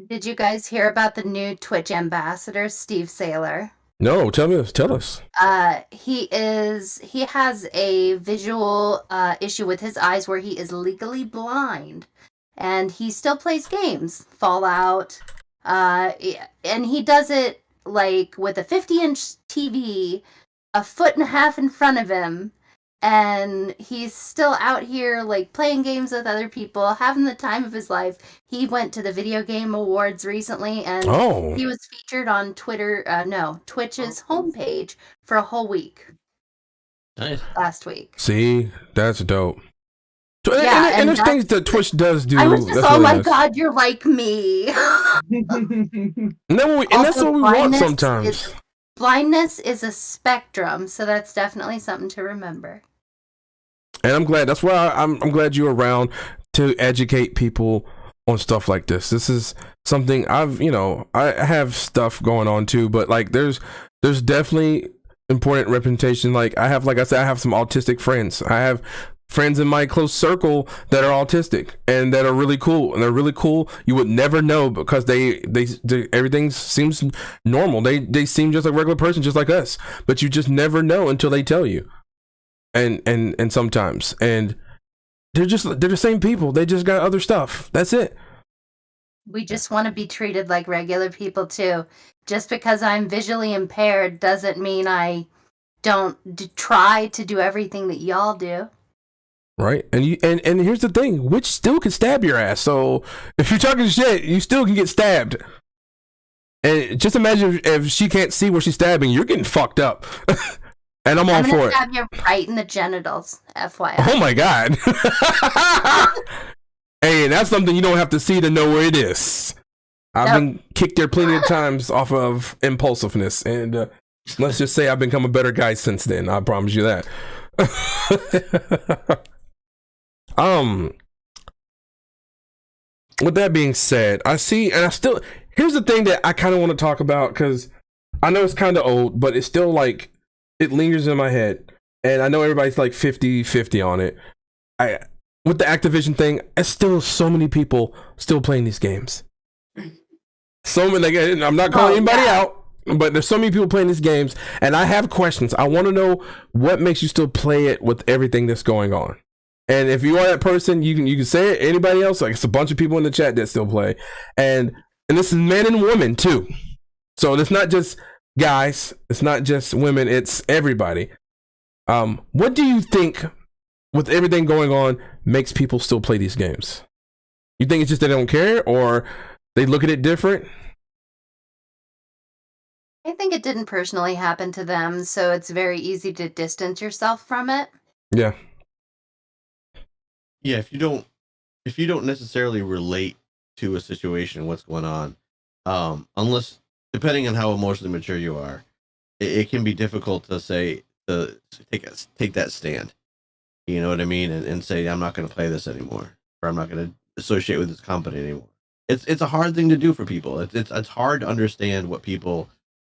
Speaker 4: Did you guys hear about the new Twitch ambassador, Steve Saylor?
Speaker 2: No, tell us.
Speaker 4: He has a visual issue with his eyes where he is legally blind, and he still plays games, Fallout, and he does it like with a 50-inch TV, a foot and a half in front of him, and he's still out here like playing games with other people, having the time of his life. He went to the Video Game Awards recently, and he was featured on Twitch's homepage for a whole week.
Speaker 3: Nice.
Speaker 4: Last week.
Speaker 2: See, that's dope.
Speaker 4: Yeah,
Speaker 2: and there's things that Twitch does do.
Speaker 4: I was just, oh
Speaker 2: really
Speaker 4: my
Speaker 2: nice.
Speaker 4: God, you're like me.
Speaker 2: And that's what we want sometimes.
Speaker 4: Blindness is a spectrum, so that's definitely something to remember.
Speaker 2: And I'm glad. That's why I'm glad you're around to educate people on stuff like this. This is something I have stuff going on too, but like there's definitely important representation. Like I said, I have some autistic friends. I have friends in my close circle that are autistic and that are really cool, and they're really cool. You would never know, because they everything seems normal. They seem just like a regular person, just like us, but you just never know until they tell you. And sometimes, and they're the same people. They just got other stuff. That's it.
Speaker 4: We just want to be treated like regular people too. Just because I'm visually impaired doesn't mean I don't try to do everything that y'all do.
Speaker 2: Right. And here's the thing, witch still can stab your ass. So if you're talking shit, you still can get stabbed. And just imagine if she can't see where she's stabbing, you're getting fucked up. And I'm all for it.
Speaker 4: I'm gonna stab you right in the genitals, FYI.
Speaker 2: Oh my God. Hey, that's something you don't have to see to know where it is. I've been kicked there plenty of times off of impulsiveness, and let's just say I've become a better guy since then. I promise you that. With that being said, here's the thing that I kind of want to talk about, because I know it's kind of old, but it's still like, it lingers in my head, and I know everybody's like 50-50 on it. With the Activision thing, it's still so many people still playing these games. So many, like, I'm not calling anybody out, but there's so many people playing these games, and I have questions. I want to know what makes you still play it with everything that's going on. And if you are that person, you can say it. Anybody else, like, it's a bunch of people in the chat that still play, and this is men and women too. So it's not just guys, it's not just women, it's everybody. What do you think with everything going on makes people still play these games? You think it's just they don't care, or they look at it different?
Speaker 4: I think it didn't personally happen to them, so it's very easy to distance yourself from it.
Speaker 2: Yeah.
Speaker 3: Yeah, if you don't necessarily relate to a situation, what's going on, unless depending on how emotionally mature you are, it can be difficult to say to take that stand. You know what I mean, and say I'm not going to play this anymore, or I'm not going to associate with this company anymore. It's a hard thing to do for people. It's hard to understand what people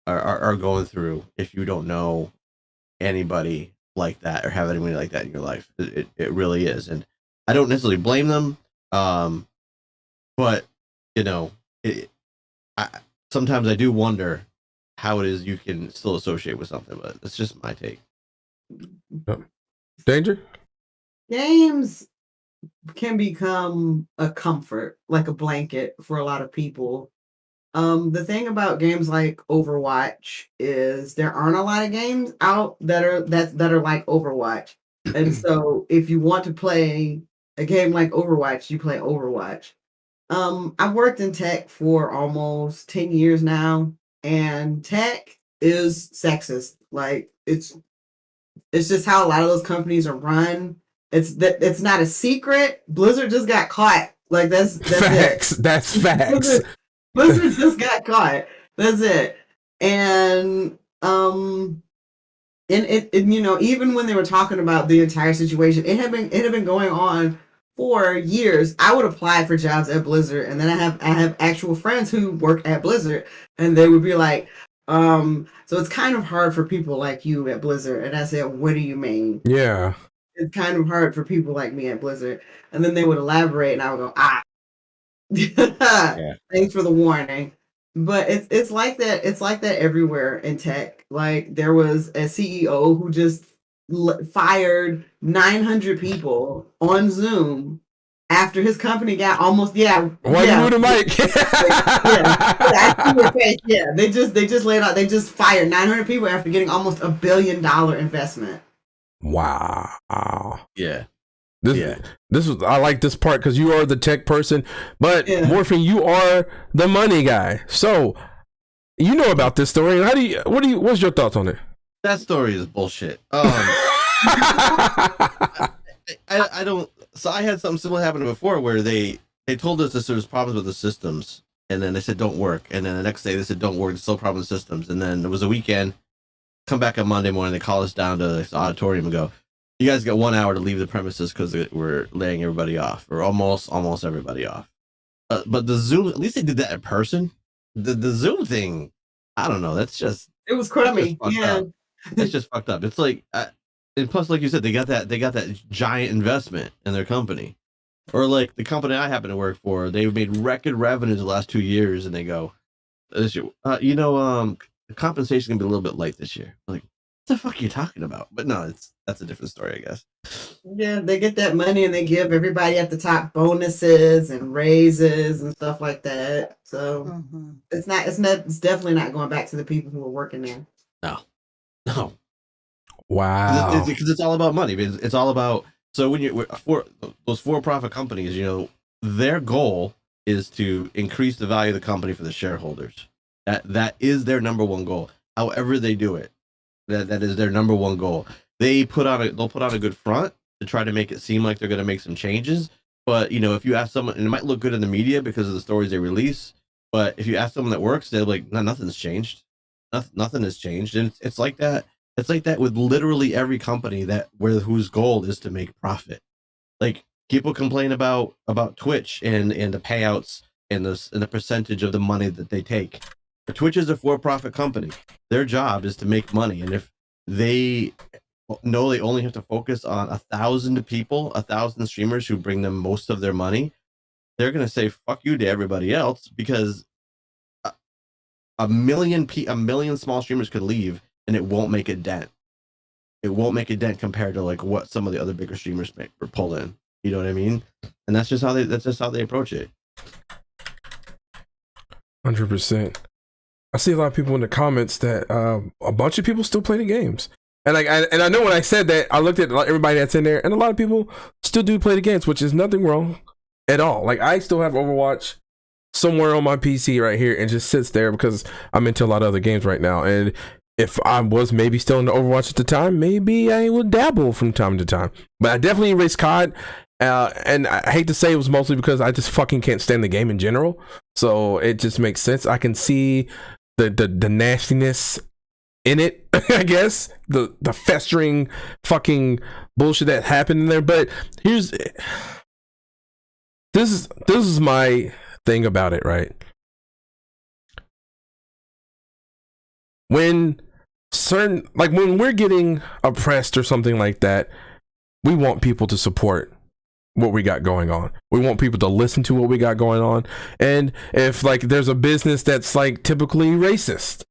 Speaker 3: are going through if you don't know anybody like that or have anybody like that in your life. It really is, and I don't necessarily blame them. But you know, sometimes I do wonder how it is you can still associate with something, but it's just my take.
Speaker 2: Danger?
Speaker 5: Games can become a comfort, like a blanket for a lot of people. The thing about games like Overwatch is there aren't a lot of games out that are like Overwatch. And so if you want to play a game like Overwatch, you play Overwatch. I've worked in tech for almost 10 years now, and tech is sexist. Like it's just how a lot of those companies are run. It's not a secret. Blizzard just got caught. Like that's
Speaker 2: facts.
Speaker 5: it.
Speaker 2: That's facts.
Speaker 5: Blizzard just got caught. That's it. And you know, even when they were talking about the entire situation, it had been going on for years. I would apply for jobs at Blizzard, and then I have actual friends who work at Blizzard, and they would be like, so it's kind of hard for people like you at Blizzard. And I said, what do you mean?
Speaker 2: Yeah.
Speaker 5: It's kind of hard for people like me at Blizzard. And then they would elaborate, and I would go, yeah. Thanks for the warning. But it's like that. It's like that everywhere in tech. Like there was a CEO who just fired 900 people on Zoom after his company got almost
Speaker 2: Why you move the mic?
Speaker 5: I see your face. Yeah, they just laid out. They just fired 900 people after getting almost $1 billion investment.
Speaker 2: Wow.
Speaker 3: Yeah.
Speaker 2: This was, I like this part because you are the tech person, but Morphin, you are the money guy. So you know about this story. What's your thoughts on it?
Speaker 3: That story is bullshit. I don't. So I had something similar happen before where they told us that there was problems with the systems, and then they said don't work, and then the next day they said don't work, there's still problems with systems, and then it was a weekend. Come back on Monday morning, they call us down to the auditorium and go, you guys got 1 hour to leave the premises because we're laying everybody off, or almost everybody off. But the Zoom, at least they did that in person. The Zoom thing, I don't know. That's just
Speaker 5: it was crummy. Yeah,
Speaker 3: that's just fucked up. It's like, and plus, like you said, they got that giant investment in their company, or like the company I happen to work for. They've made record revenues the last 2 years, and they go, this year, the compensation gonna be a little bit light this year. Like, what the fuck are you talking about? But no, that's a different story, I guess.
Speaker 5: Yeah, they get that money and they give everybody at the top bonuses and raises and stuff like that. So it's definitely not going back to the people who are working there.
Speaker 3: No.
Speaker 2: Wow.
Speaker 3: Because it's all about money. It's all about, so when those for-profit companies, their goal is to increase the value of the company for the shareholders. That is their number one goal. However they do it, that is their number one goal. They'll put on a good front to try to make it seem like they're going to make some changes. But if you ask someone, and it might look good in the media because of the stories they release, but if you ask someone that works, they're like, no, nothing's changed. Nothing has changed, and it's like that. It's like that with literally every company whose goal is to make profit. Like people complain about Twitch and the payouts and the percentage of the money that they take. But Twitch is a for-profit company. Their job is to make money, and if they know they only have to focus on 1,000 people, 1,000 streamers who bring them most of their money, they're gonna say fuck you to everybody else because a million small streamers could leave and it won't make a dent. It won't make a dent compared to like what some of the other bigger streamers pull in. You know what I mean? And that's just how they approach it.
Speaker 2: 100%. I see a lot of people in the comments that a bunch of people still play the games. And like, and I know when I said that, I looked at everybody that's in there, and a lot of people still do play the games, which is nothing wrong at all. Like, I still have Overwatch somewhere on my PC right here, and just sits there because I'm into a lot of other games right now. And if I was maybe still into Overwatch at the time, maybe I would dabble from time to time. But I definitely erased COD. And I hate to say it was mostly because I just fucking can't stand the game in general. So it just makes sense. I can see the nastiness in it, I guess. The festering fucking bullshit that happened in there. But this is my thing about it, right? When we're getting oppressed or something like that, we want people to support what we got going on. We want people to listen to what we got going on. And if like there's a business that's like typically racist,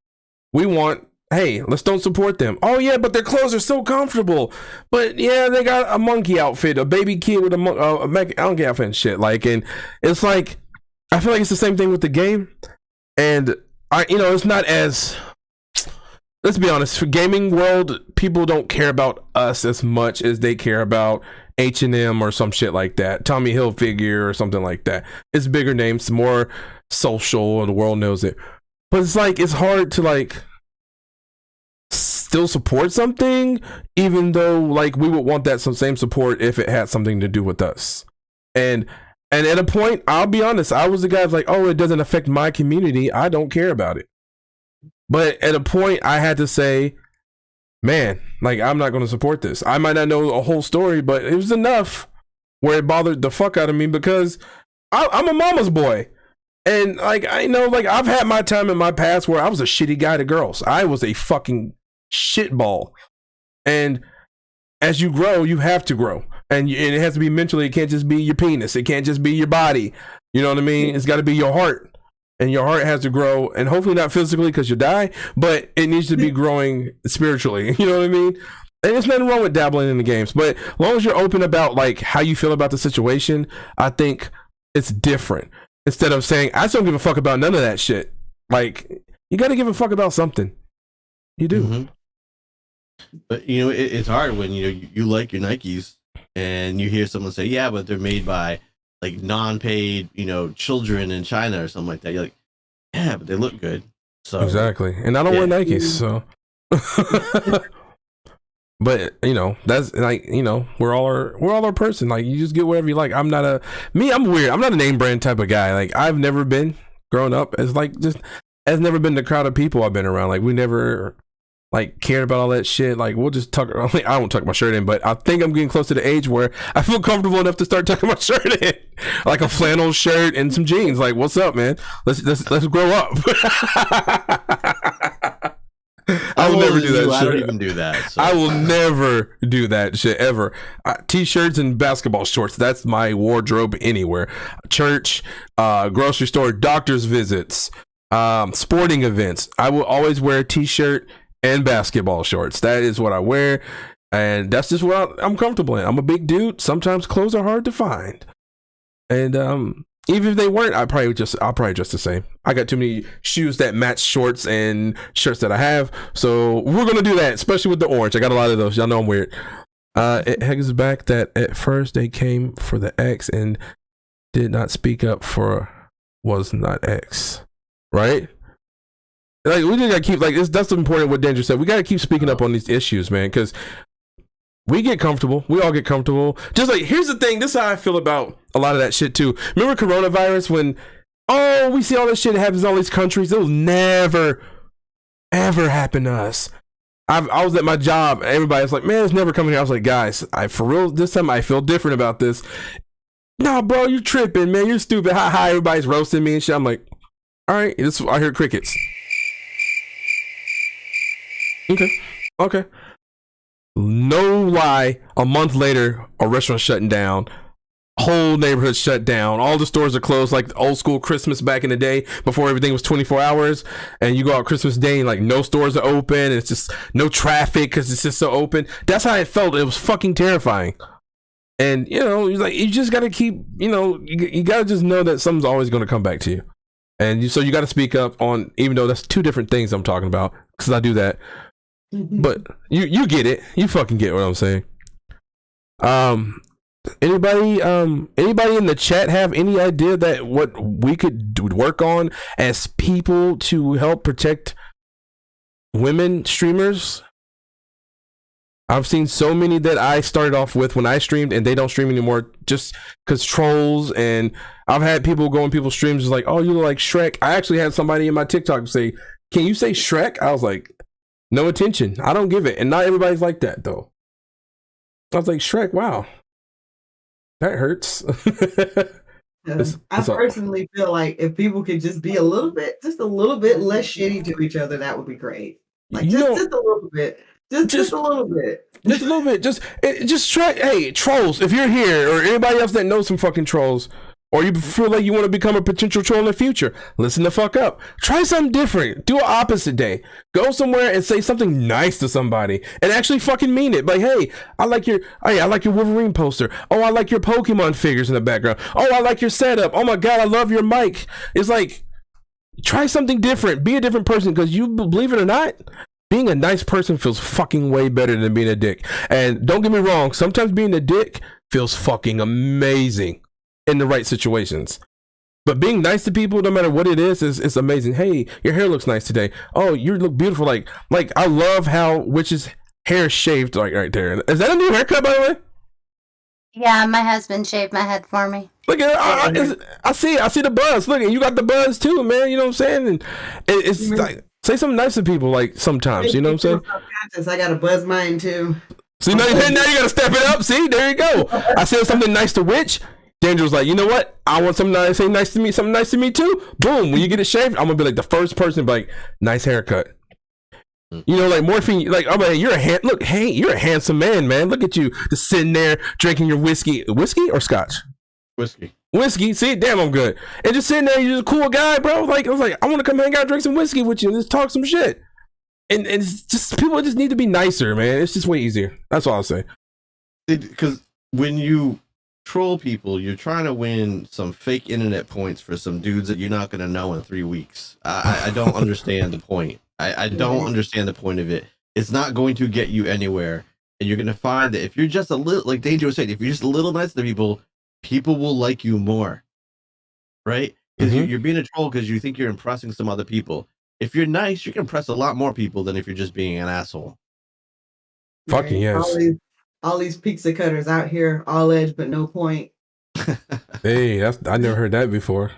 Speaker 2: we want, hey, let's don't support them. Oh yeah, but their clothes are so comfortable. But yeah, they got a monkey outfit, a baby kid with a monkey outfit and shit. Like, and it's like, I feel like it's the same thing with the game. And it's not as, let's be honest, for gaming world, people don't care about us as much as they care about H&M or some shit like that, Tommy Hilfiger or something like that. It's bigger names, more social, and the world knows it. But it's like, it's hard to like still support something, even though like we would want that same support if it had something to do with us. And at a point, I'll be honest, I was the guy that's like, oh, it doesn't affect my community, I don't care about it. But at a point, I had to say, man, like, I'm not going to support this. I might not know a whole story, but it was enough where it bothered the fuck out of me, because I'm a mama's boy. And like, I know, like, I've had my time in my past where I was a shitty guy to girls. I was a fucking shitball. And as you grow, you have to grow. And it has to be mentally. It can't just be your penis. It can't just be your body. You know what I mean? It's got to be your heart. And your heart has to grow, and hopefully not physically because you die, but it needs to be growing spiritually. You know what I mean? And there's nothing wrong with dabbling in the games, but as long as you're open about like how you feel about the situation, I think it's different. Instead of saying, I just don't give a fuck about none of that shit. Like, you got to give a fuck about something. You do.
Speaker 3: Mm-hmm. But it's hard when you like your Nikes and you hear someone say, yeah, but they're made by like non-paid, children in China or something like that. You're like, yeah, but they look good. So
Speaker 2: exactly. And I don't wear Nikes, so. But that's like, we're all our person. Like, you just get whatever you like. I'm weird. I'm not a name brand type of guy. Like, I've never been growing up as like just has never been the crowd of people I've been around. Like, we never like cared about all that shit. Like, we'll just tuck. I won't tuck my shirt in, but I think I'm getting close to the age where I feel comfortable enough to start tucking my shirt in, like a flannel shirt and some jeans. Like, what's up, man? Let's grow up. I will never do that shit.
Speaker 3: I don't even do that. So.
Speaker 2: I will never do that shit ever. T-shirts and basketball shorts. That's my wardrobe anywhere. Church, grocery store, doctor's visits, sporting events. I will always wear a t-shirt and basketball shorts. That is what I wear, and that's just what I'm comfortable in. I'm a big dude. Sometimes clothes are hard to find, and even if they weren't, I'll probably just the same. I got too many shoes that match shorts and shirts that I have, so we're gonna do that, especially with the orange. I got a lot of those. Y'all know I'm weird. It hangs back that at first they came for the X and did not speak up for was not X, right? Like, we just gotta keep, like, that's important what Danger said. We gotta keep speaking up on these issues, man, because we get comfortable. We all get comfortable. Just like, here's the thing. This is how I feel about a lot of that shit too. Remember coronavirus when, we see all this shit that happens in all these countries. It will never, ever happen to us. I was at my job. Everybody's like, man, it's never coming here. I was like, guys, for real, this time I feel different about this. Nah, bro, you're tripping, man. You're stupid. Hi. Everybody's roasting me and shit. I'm like, all right, I hear crickets. Okay. No lie, a month later, a restaurant shutting down. Whole neighborhood shut down. All the stores are closed, like old school Christmas back in the day before everything was 24 hours. And you go out Christmas Day and like no stores are open. And it's just no traffic because it's just so open. That's how it felt. It was fucking terrifying. And you just gotta keep, you gotta just know that something's always gonna come back to you. And so you gotta speak up on, even though that's two different things I'm talking about, because I do that. But you get it. You fucking get what I'm saying. Anybody in the chat have any idea that what we could work on as people to help protect women streamers? I've seen so many that I started off with when I streamed and they don't stream anymore just because trolls. And I've had people go on people's streams like, oh, you look like Shrek. I actually had somebody in my TikTok say, can you say Shrek? I was like, no attention. I don't give it. And not everybody's like that though. I was like, Shrek, wow. That hurts.
Speaker 5: I personally feel like if people could just be just a little bit less shitty to each other, that would be great. Like just a little bit. Just a little bit.
Speaker 2: Just a little bit. Just try. Hey, trolls, if you're here or anybody else that knows some fucking trolls, or you feel like you want to become a potential troll in the future, listen the fuck up. Try something different. Do an opposite day. Go somewhere and say something nice to somebody and actually fucking mean it. Like, hey, I like your Wolverine poster. Oh, I like your Pokemon figures in the background. Oh, I like your setup. Oh my god, I love your mic. It's like, try something different. Be a different person, because you believe it or not, being a nice person feels fucking way better than being a dick. And don't get me wrong, sometimes being a dick feels fucking amazing in the right situations. But being nice to people, no matter what it is amazing. Hey, your hair looks nice today. Oh, you look beautiful. Like I love how Witch's hair shaved like right there. Is that a new haircut, by the way?
Speaker 4: Yeah, my husband shaved my head for me.
Speaker 2: Look at I see the buzz. Look, you got the buzz too, man. You know what I'm saying? And it's like, say something nice to people, like sometimes, you know what I'm saying?
Speaker 5: I gotta buzz mine too.
Speaker 2: See, now you gotta step it up. See, there you go. I said something nice to Witch. Danger was like, you know what? I want something nice, say nice to me, something nice to me too. Boom. When you get it shaved, I'm gonna be like the first person to be like, nice haircut. You know, like Morphine, like, oh man, you're a handsome man, man. Look at you just sitting there drinking your whiskey or scotch? Whiskey. See, damn, I'm good. And just sitting there, you're just a cool guy, bro. Like, I was like, I want to come hang out, drink some whiskey with you, and just talk some shit. And it's just, people just need to be nicer, man. It's just way easier. That's all I'll say.
Speaker 3: Because when you troll people, you're trying to win some fake internet points for some dudes that you're not going to know in 3 weeks. I don't understand the point. I don't understand the point of it. It's not going to get you anywhere. And you're going to find that if you're just a little, like Danger was saying, if you're just a little nice to people, people will like you more. Right? Because you're being a troll because you think you're impressing some other people. If you're nice, you can impress a lot more people than if you're just being an asshole.
Speaker 2: Fucking yes.
Speaker 5: All these pizza cutters out here, all edge but no point.
Speaker 2: Hey, I never heard that before.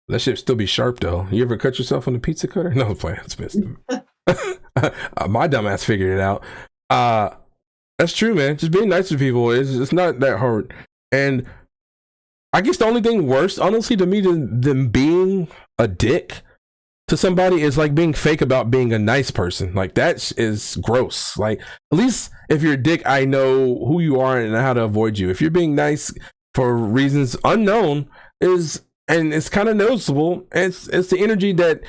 Speaker 2: That shit still be sharp though. You ever cut yourself on the pizza cutter? No, it's missed. My dumbass figured it out. That's true, man. Just being nice to people it's not that hard. And I guess the only thing worse, honestly, to me than being a dick to somebody is like being fake about being a nice person. Like, that is gross. Like, at least if you're a dick, I know who you are and how to avoid you. If you're being nice for reasons unknown, and it's kind of noticeable, it's the energy that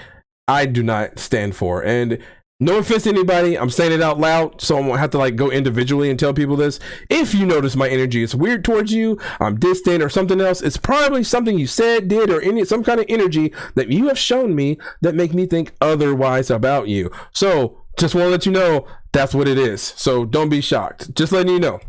Speaker 2: I do not stand for. And no offense to anybody, I'm saying it out loud, so I'm gonna have to like go individually and tell people this. If you notice my energy is weird towards you, I'm distant or something else, it's probably something you said, did, or some kind of energy that you have shown me that make me think otherwise about you. So just want to let you know that's what it is. So don't be shocked. Just letting you know.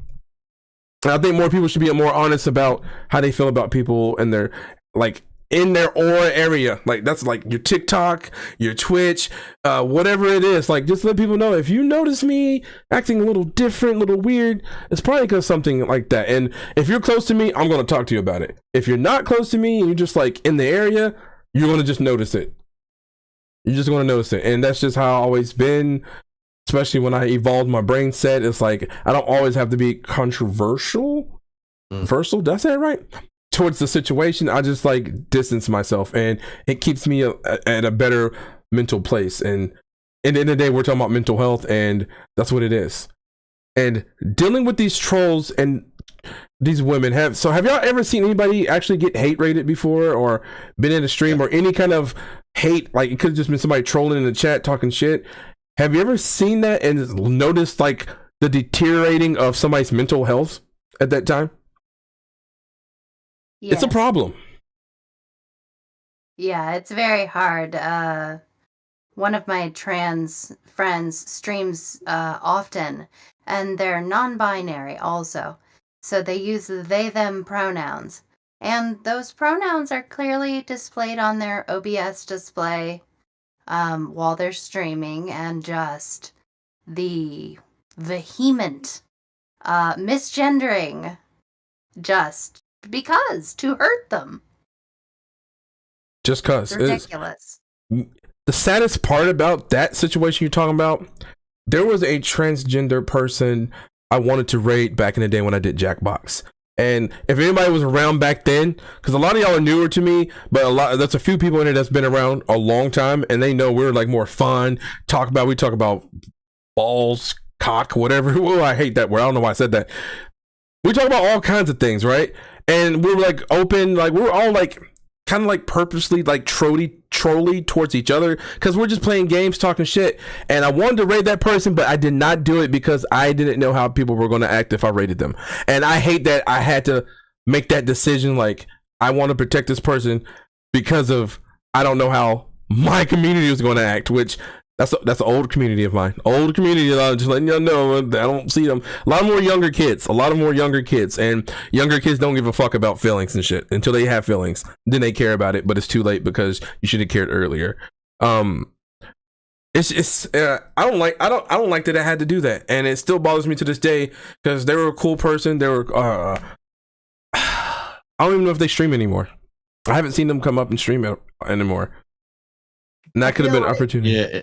Speaker 2: And I think more people should be more honest about how they feel about people and their, like, in their aura area. Like, that's like your TikTok, your Twitch, whatever it is. Like, just let people know, if you notice me acting a little different, a little weird, it's probably because something like that. And if you're close to me, I'm going to talk to you about it. If you're not close to me and you're just like in the area, you're going to just notice it. You're just going to notice it. And that's just how I've always been. Especially when I evolved my brain set, it's like I don't always have to be controversial. Versal, did I say it right? Towards the situation, I just like distance myself, and it keeps me at a better mental place. And at the end of the day, we're talking about mental health, and that's what it is. And dealing with these trolls and these women, have y'all ever seen anybody actually get hate rated before, or been in a stream or any kind of hate? Like, it could have just been somebody trolling in the chat talking shit. Have you ever seen that and noticed like the deteriorating of somebody's mental health at that time? Yes. It's a problem.
Speaker 4: Yeah, it's very hard. one of my trans friends streams often, and they're non-binary also. So they use the they them pronouns. And those pronouns are clearly displayed on their OBS display while they're streaming, and just the vehement misgendering just because to hurt them.
Speaker 2: Just cause.
Speaker 4: It's ridiculous.
Speaker 2: The saddest part about that situation you're talking about, there was a transgender person I wanted to raid back in the day when I did Jackbox. And if anybody was around back then, because a lot of y'all are newer to me, but there's a few people in here that's been around a long time, and they know we're like more fun. We talk about balls, cock, whatever. Oh, I hate that word. I don't know why I said that. We talk about all kinds of things, right? And we were like open, like we were all like kind of like purposely like trolly towards each other because we're just playing games, talking shit. And I wanted to raid that person, but I did not do it because I didn't know how people were going to act if I raided them. And I hate that I had to make that decision. Like, I want to protect this person because of I don't know how my community was going to act, which that's an old community of mine. Old community. I'm just letting y'all know. I don't see them. A lot more younger kids. And younger kids don't give a fuck about feelings and shit until they have feelings. Then they care about it, but it's too late because you should have cared earlier. It's I don't like that I had to do that, and it still bothers me to this day because they were a cool person. They were I don't even know if they stream anymore. I haven't seen them come up and stream anymore. And that could have been an opportunity.
Speaker 3: Yeah.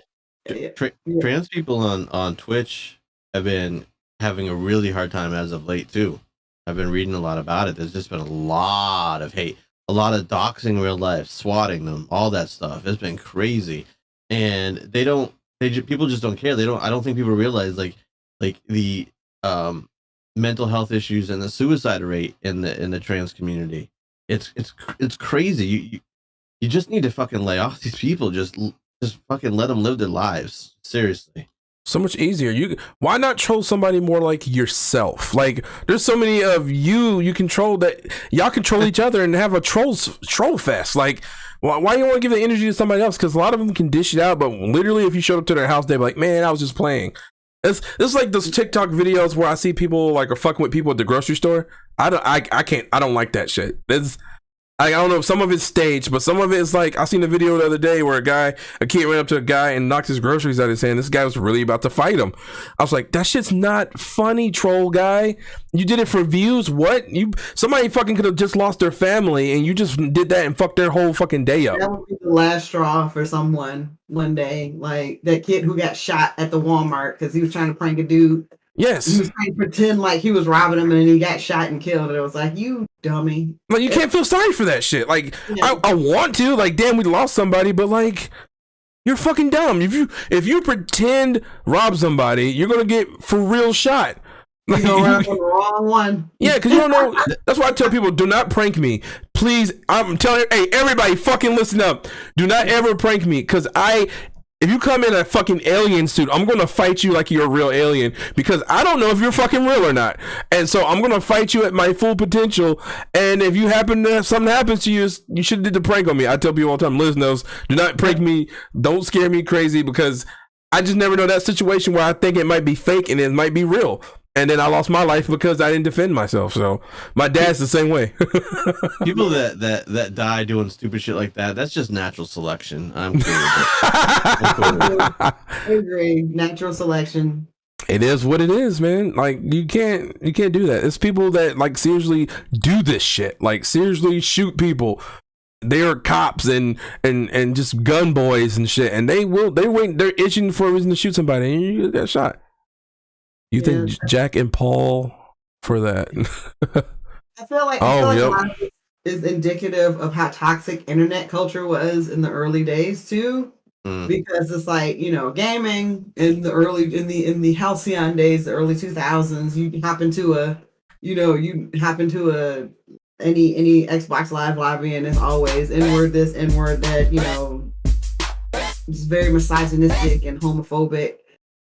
Speaker 3: Trans people on Twitch have been having a really hard time as of late too. I've been reading a lot about it. There's just been a lot of hate, a lot of doxing real life, swatting them, all that stuff. It's been crazy, and people just don't care. I don't think people realize like the mental health issues and the suicide rate in the trans community. It's crazy. You just need to fucking lay off these people. Just fucking let them live their lives. Seriously.
Speaker 2: So much easier. Why not troll somebody more like yourself? Like, there's so many of you control that y'all control each other and have a troll fest. Like, why you want to give the energy to somebody else? Because a lot of them can dish it out, but literally, if you showed up to their house, they'd be like, "Man, I was just playing." It's like those TikTok videos where I see people like are fucking with people at the grocery store. I don't like that shit. I don't know if some of it's staged, but some of it is like, I seen a video the other day where a kid ran up to a guy and knocked his groceries out of his hand. This guy was really about to fight him. I was like, that shit's not funny, troll guy. You did it for views. What? Somebody fucking could have just lost their family and you just did that and fucked their whole fucking day up.
Speaker 5: That would be the last straw for someone one day. Like that kid who got shot at the Walmart because he was trying to prank a dude.
Speaker 2: Yes.
Speaker 5: He was trying to pretend like he was robbing him and he got shot and killed. And it was like, you dummy.
Speaker 2: Like, you can't feel sorry for that shit. Like, yeah. I want to. Like, damn, we lost somebody, but like, you're fucking dumb. If you pretend rob somebody, you're gonna get for real shot. Like,
Speaker 5: you're on the wrong one.
Speaker 2: Yeah, because you don't know. That's why I tell people, do not prank me. Please, I'm telling hey, everybody fucking listen up. Do not ever prank me, because if you come in a fucking alien suit, I'm going to fight you like you're a real alien because I don't know if you're fucking real or not. And so I'm going to fight you at my full potential. And if something happens to you, you should have did the prank on me. I tell people all the time, Liz knows, do not prank me. Don't scare me crazy because I just never know that situation where I think it might be fake and it might be real. And then I lost my life because I didn't defend myself. So my dad's the same way.
Speaker 3: People that die doing stupid shit like that's just natural selection. I'm cool with it.
Speaker 5: I agree. Natural selection.
Speaker 2: It is what it is, man. Like, you can't do that. It's people that like seriously do this shit. Like, seriously shoot people. They are cops and just gun boys and shit. And they're itching for a reason to shoot somebody and you get shot. You think Jack and Paul for that?
Speaker 5: I feel like a lot of this is indicative of how toxic internet culture was in the early days too. Because it's like, gaming in the halcyon days, the early 2000s, you happen to any Xbox Live lobby and it's always N-word this, N-word that, it's very misogynistic and homophobic.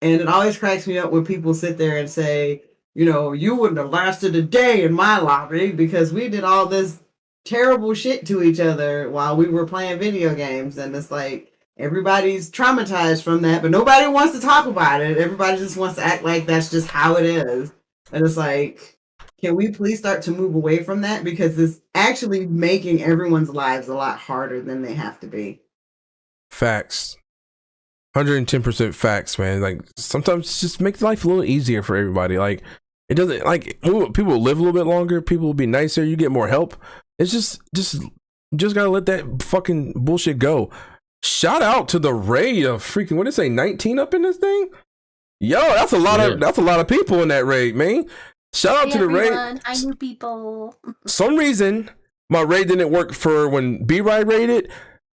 Speaker 5: And it always cracks me up when people sit there and say, you wouldn't have lasted a day in my lobby because we did all this terrible shit to each other while we were playing video games. And it's like, Everybody's traumatized from that, but nobody wants to talk about it. Everybody just wants to act like that's just how it is. And it's like, can we please start to move away from that? Because it's actually making everyone's lives a lot harder than they have to be.
Speaker 2: Facts. 110% facts, man. Like, sometimes it just makes life a little easier for everybody. Like, it doesn't, like, people will live a little bit longer, people will be nicer, you get more help. It's just gotta let that fucking bullshit go. Shout out to the raid of freaking, what did it say, 19 up in this thing? Yo, that's a lot of people in that raid, man. Shout out to the raid.
Speaker 4: Hi, new people.
Speaker 2: Some reason my raid didn't work for when B-Ride raided,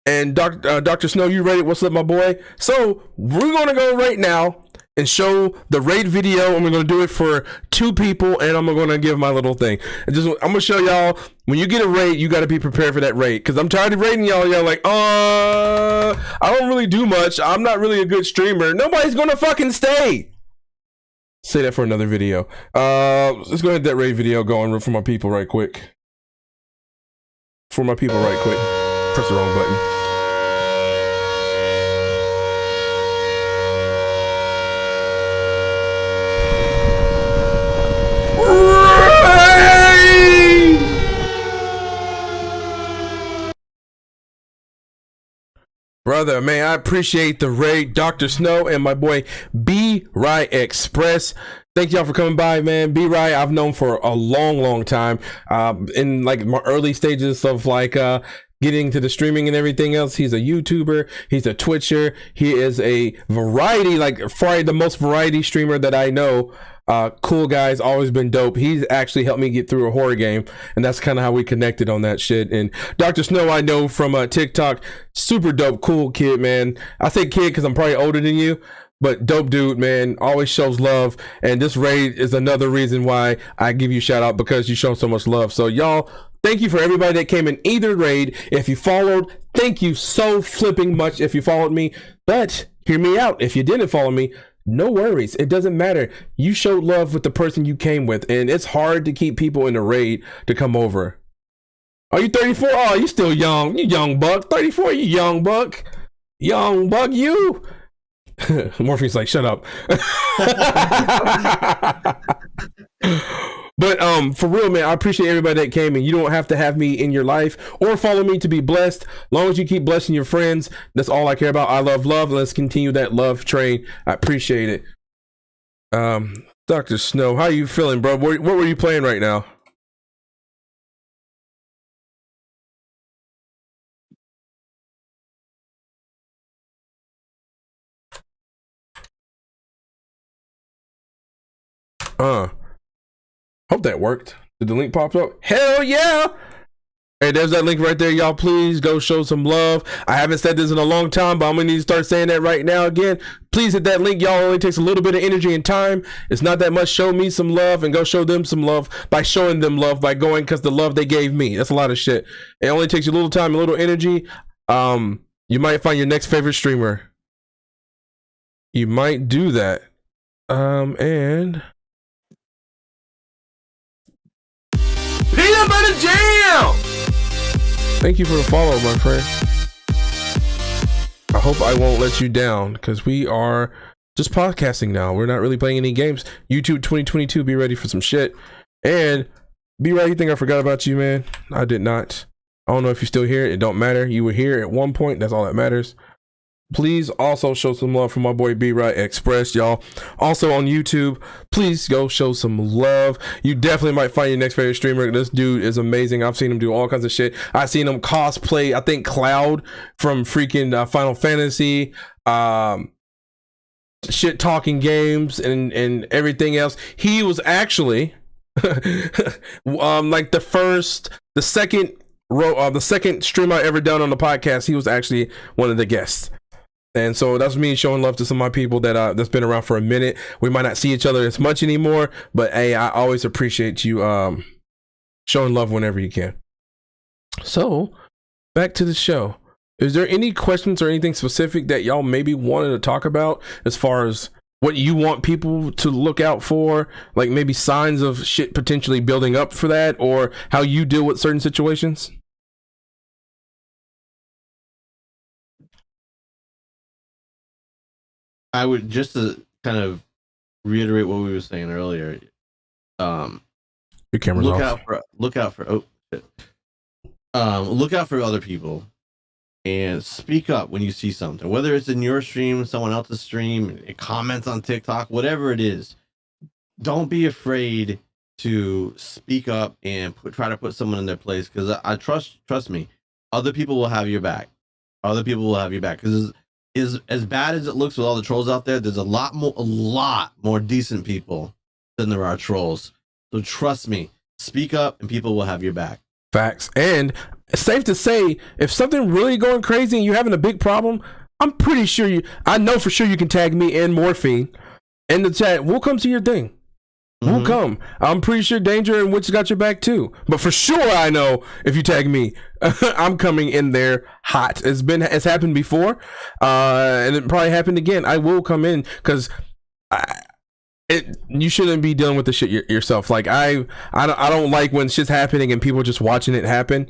Speaker 2: and Dr. Snow, you raided. What's up, my boy? So we're gonna go right now and show the raid video, and we're gonna do it for 2 people, and I'm gonna give my little thing. I'm gonna show y'all, when you get a raid, you gotta be prepared for that raid, because I'm tired of raiding y'all. Y'all like, I don't really do much. I'm not really a good streamer. Nobody's gonna fucking stay. Say that for another video. Let's go ahead and that raid video going for my people right quick. Press the wrong button. Brother, man, I appreciate the raid, Dr. Snow and my boy B-Ride Express. Thank y'all for coming by, man. B-Ride, I've known for a long time. In like my early stages of like getting to the streaming and everything else. He's a YouTuber, he's a Twitcher, he is a variety, like probably the most variety streamer that I know. Cool guy's always been dope. He's actually helped me get through a horror game, and that's kind of how we connected on that shit. And Dr. Snow, I know from TikTok, super dope, cool kid, man. I say kid because I'm probably older than you, but dope dude, man. Always shows love, and this raid is another reason why I give you a shout out, because you show so much love. So y'all, thank you for everybody that came in either raid. If you followed, thank you so flipping much if you followed me. But hear me out, if you didn't follow me, no worries. It doesn't matter. You showed love with the person you came with, and it's hard to keep people in the raid to come over. Are you 34? Oh, you still young. You young buck. 34, you young buck. Young buck, you. Morpheus like, shut up. But for real, man, I appreciate everybody that came, and you don't have to have me in your life or follow me to be blessed. As long as you keep blessing your friends, that's all I care about. I love love. Let's continue that love train. I appreciate it. Dr. Snow, how you feeling, bro? What were you playing right now? Hope that worked. Did the link pop up? Hell yeah! Hey, there's that link right there, y'all. Please go show some love. I haven't said this in a long time, but I'm gonna need to start saying that right now again. Please hit that link, y'all. It only takes a little bit of energy and time. It's not that much. Show me some love and go show them some love by showing them love by going, because the love they gave me. That's a lot of shit. It only takes you a little time, a little energy. You might find your next favorite streamer. You might do that. And Peanut Butter Jam! Thank you for the follow, my friend. I hope I won't let you down, because we are just podcasting now. We're not really playing any games. YouTube 2022, be ready for some shit. And B-Right, you think I forgot about you, man? I did not. I don't know if you're still here. It don't matter. You were here at one point. That's all that matters. Please also show some love for my boy B-Right Express, y'all. Also on YouTube, please go show some love. You definitely might find your next favorite streamer. This dude is amazing. I've seen him do all kinds of shit. I've seen him cosplay, I think, Cloud from freaking Final Fantasy, shit talking games and everything else. He was actually like the second stream I ever done on the podcast. He was actually one of the guests. And so that's me showing love to some of my people that that's been around for a minute. We might not see each other as much anymore, but hey, I always appreciate you showing love whenever you can. So back to the show. Is there any questions or anything specific that y'all maybe wanted to talk about as far as what you want people to look out for, like maybe signs of shit potentially building up for that, or how you deal with certain situations?
Speaker 3: I would just to kind of reiterate what we were saying earlier.
Speaker 2: Your camera's
Speaker 3: Look
Speaker 2: off.
Speaker 3: look out for oh shit. Look out for other people and speak up when you see something, whether it's in your stream, someone else's stream, comments on TikTok, whatever it is. Don't be afraid to speak up and try to put someone in their place, because I trust me, other people will have your back. Other people will have your back, because is as bad as it looks with all the trolls out there, there's a lot more decent people than there are trolls. So trust me, speak up and people will have your back.
Speaker 2: Facts. And it's safe to say, if something really going crazy and you're having a big problem, I'm pretty sure I know for sure you can tag me and Morphine in the chat. We'll come to your thing. We'll come. I'm pretty sure Danger and Witch got your back too. But for sure, I know if you tag me, I'm coming in there hot. It's happened before, and it probably happened again. I will come in because you shouldn't be dealing with the shit yourself. Like I don't like when shit's happening and people just watching it happen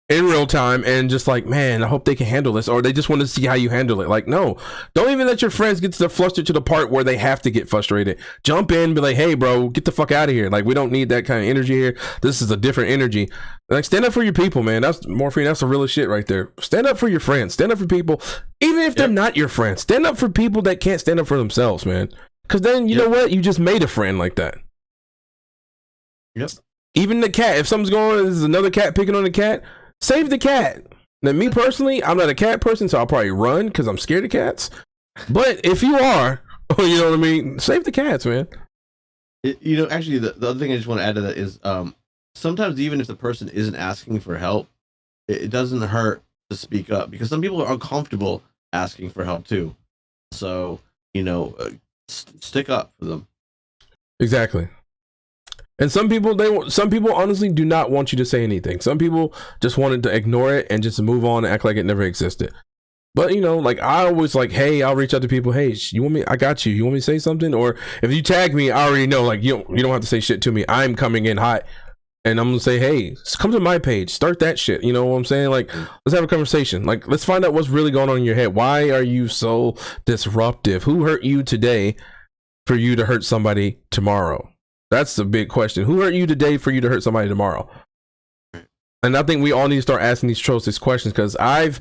Speaker 2: in real time and just like, man, I hope they can handle this, or they just want to see how you handle it. Like, no, don't even let your friends get flustered to the part where they have to get frustrated. Jump in, be like, hey bro, get the fuck out of here. Like, we don't need that kind of energy here. This is a different energy. Like, stand up for your people, man. That's Morphine. That's the realest shit right there. Stand up for your friends. Stand up for people, even if they're not your friends. Stand up for people that can't stand up for themselves, man. Because then you know what, you just made a friend like that.
Speaker 3: Yep.
Speaker 2: Even the cat, if something's going on, there's another cat picking on the cat, save the cat. Now, me personally, I'm not a cat person, so I'll probably run because I'm scared of cats. But if you are, you know what I mean, save the cats, man.
Speaker 3: Actually, the other thing I just want to add to that is sometimes even if the person isn't asking for help, it doesn't hurt to speak up, because some people are uncomfortable asking for help too. So, stick up for them.
Speaker 2: Exactly. And some people honestly do not want you to say anything. Some people just wanted to ignore it and just move on and act like it never existed. But like I always like, hey, I'll reach out to people. Hey, you want me? I got you. You want me to say something? Or if you tag me, I already know. Like you don't have to say shit to me. I'm coming in hot, and I'm gonna say, hey, come to my page. Start that shit. You know what I'm saying? Like, let's have a conversation. Like, let's find out what's really going on in your head. Why are you so disruptive? Who hurt you today for you to hurt somebody tomorrow? That's the big question. Who hurt you today for you to hurt somebody tomorrow? And I think we all need to start asking these trolls these questions, because I've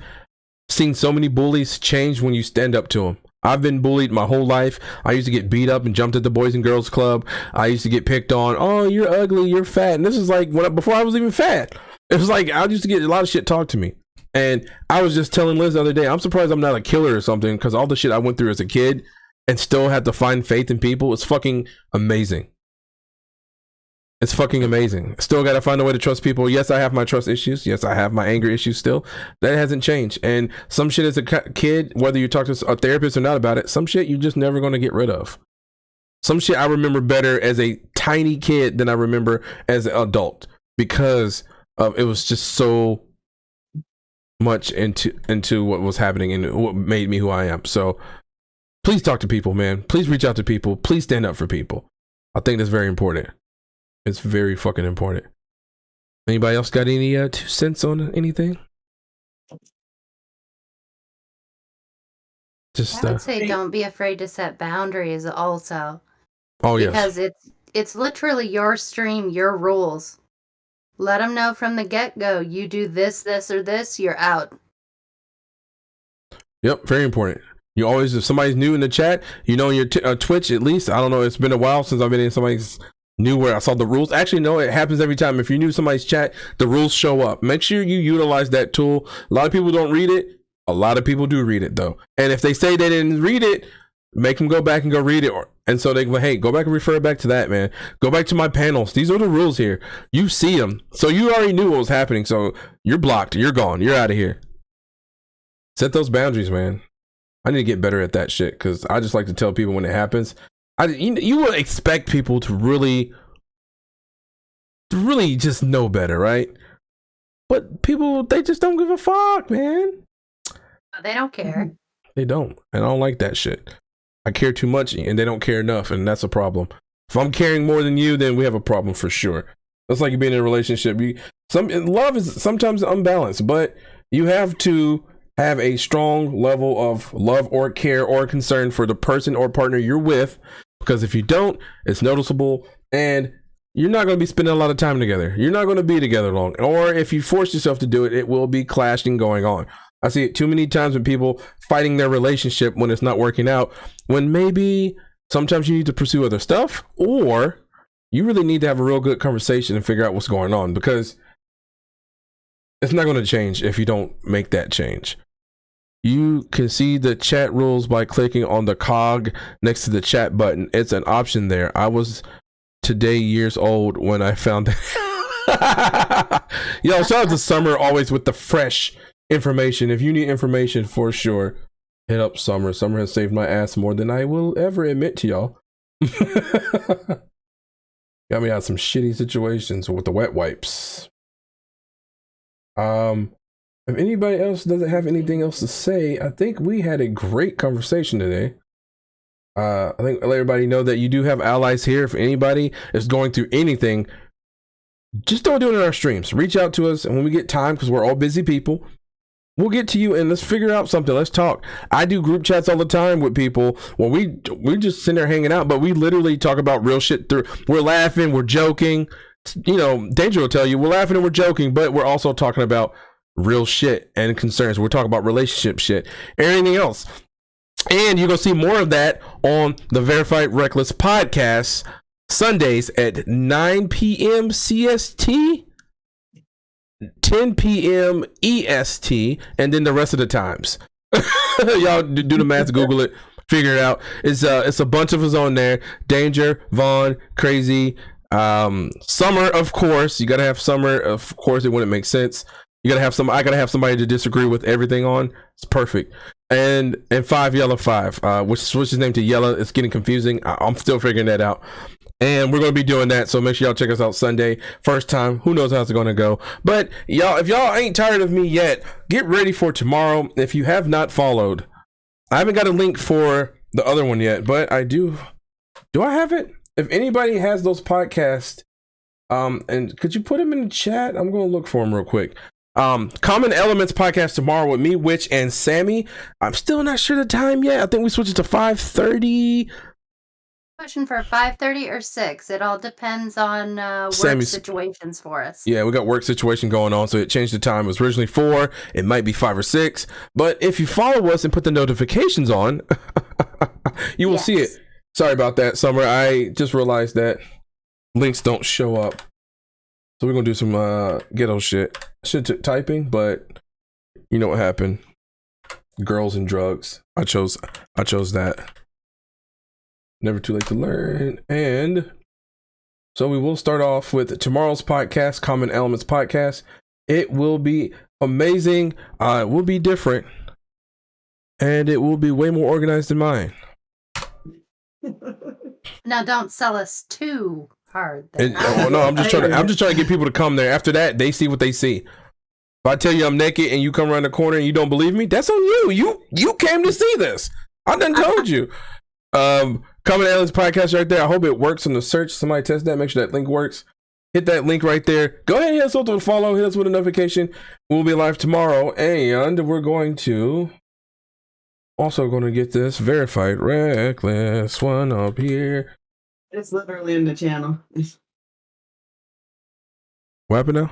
Speaker 2: seen so many bullies change when you stand up to them. I've been bullied my whole life. I used to get beat up and jumped at the Boys and Girls Club. I used to get picked on. Oh, you're ugly, you're fat. And this is like before I was even fat. It was like I used to get a lot of shit talked to me. And I was just telling Liz the other day, I'm surprised I'm not a killer or something, because all the shit I went through as a kid and still had to find faith in people. It's fucking amazing. It's fucking amazing. Still got to find a way to trust people. Yes, I have my trust issues. Yes, I have my anger issues still. That hasn't changed. And some shit as a kid, whether you talk to a therapist or not about it, some shit you're just never going to get rid of. Some shit I remember better as a tiny kid than I remember as an adult, because it was just so much into what was happening and what made me who I am. So please talk to people, man. Please reach out to people. Please stand up for people. I think that's very important. It's very fucking important. Anybody else got any 2 cents on anything? Just
Speaker 4: I would say don't be afraid to set boundaries also.
Speaker 2: Oh yeah.
Speaker 4: Because it's literally your stream, your rules. Let them know from the get-go, you do this, or this, you're out.
Speaker 2: Yep, very important. You always, if somebody's new in the chat, in your Twitch at least, I don't know, it's been a while since I've been in somebody's new where I saw the rules. Actually, no, it happens every time. If you're new to somebody's chat, the rules show up. Make sure you utilize that tool. A lot of people don't read it. A lot of people do read it though. And if they say they didn't read it, make them go back and go read it. And so they go, hey, go back and refer back to that, man. Go back to my panels. These are the rules here. You see them. So you already knew what was happening. So you're blocked. You're gone. You're out of here. Set those boundaries, man. I need to get better at that shit, because I just like to tell people when it happens. You would expect people to really just know better, right? But people, they just don't give a fuck, man.
Speaker 4: They don't care.
Speaker 2: They don't. And I don't like that shit. I care too much and they don't care enough, and that's a problem. If I'm caring more than you, then we have a problem for sure. That's like being in a relationship. Love is sometimes unbalanced, but you have to have a strong level of love or care or concern for the person or partner you're with, because if you don't, it's noticeable, and you're not going to be spending a lot of time together. You're not going to be together long. Or if you force yourself to do it, it will be clashing going on. I see it too many times with people fighting their relationship when it's not working out, when maybe sometimes you need to pursue other stuff, or you really need to have a real good conversation and figure out what's going on, because it's not going to change if you don't make that change. You can see the chat rules by clicking on the cog next to the chat button. It's an option there. I was today years old when I found that. Yo, shout out to Summer, always with the fresh information. If you need information for sure, hit up Summer. Summer has saved my ass more than I will ever admit to y'all. Got me out of some shitty situations with the wet wipes. If anybody else doesn't have anything else to say, I think we had a great conversation today. I think let everybody know that you do have allies here. If anybody is going through anything, just don't do it in our streams. Reach out to us, and when we get time, because we're all busy people, we'll get to you and let's figure out something. Let's talk. I do group chats all the time with people. Well, we just sit there hanging out, but we literally talk about real shit. We're laughing, we're joking. You know, Danger will tell you we're laughing and we're joking, but we're also talking about real shit and concerns. We're talking about relationship shit, anything else. And you're gonna see more of that on the Verified Reckless podcast Sundays at 9 p.m. CST, 10 p.m. EST, and then the rest of the times. Y'all do the math, Google it, figure it out. It's a bunch of us on there. Danger, Vaughn, Crazy, Summer, of course. You gotta have Summer, of course. It wouldn't make sense. You gotta have I gotta have somebody to disagree with everything on. It's perfect. And 5 Yella 5, which switches name to Yella. It's getting confusing. I'm still figuring that out. And we're gonna be doing that, so make sure y'all check us out Sunday. First time, who knows how it's gonna go. But y'all, if y'all ain't tired of me yet, get ready for tomorrow. If you have not followed, I haven't got a link for the other one yet, but I do. Do I have it? If anybody has those podcasts, and could you put them in the chat? I'm gonna look for them real quick. Common Elements podcast tomorrow with me, Witch, and Sammy. I'm still not sure the time yet. I think we switched it to 5:30.
Speaker 4: Pushing for 5:30 or 6. It all depends on work situations for us.
Speaker 2: Yeah, we got work situation going on, so it changed the time. It was originally 4. It might be 5 or 6. But if you follow us and put the notifications on, you will see it. Sorry about that, Summer. I just realized that links don't show up. So we're gonna do some ghetto shit. I should took typing, but you know what happened. Girls and drugs. I chose that. Never too late to learn. And so we will start off with tomorrow's podcast, Common Elements podcast. It will be amazing. It will be different. And it will be way more organized than mine.
Speaker 4: Now don't sell us too hard.
Speaker 2: No, I'm just trying to get people to come there. After that, they see what they see. If I tell you I'm naked and you come around the corner and you don't believe me, that's on you. You came to see this. I done told you. Common Aliens podcast right there. I hope it works in the search. Somebody test that. Make sure that link works. Hit that link right there. Go ahead and hit us with a follow. Hit us with a notification. We'll be live tomorrow, and we're going to get this Verified Reckless one up here.
Speaker 5: It's literally in the channel.
Speaker 2: What happened now?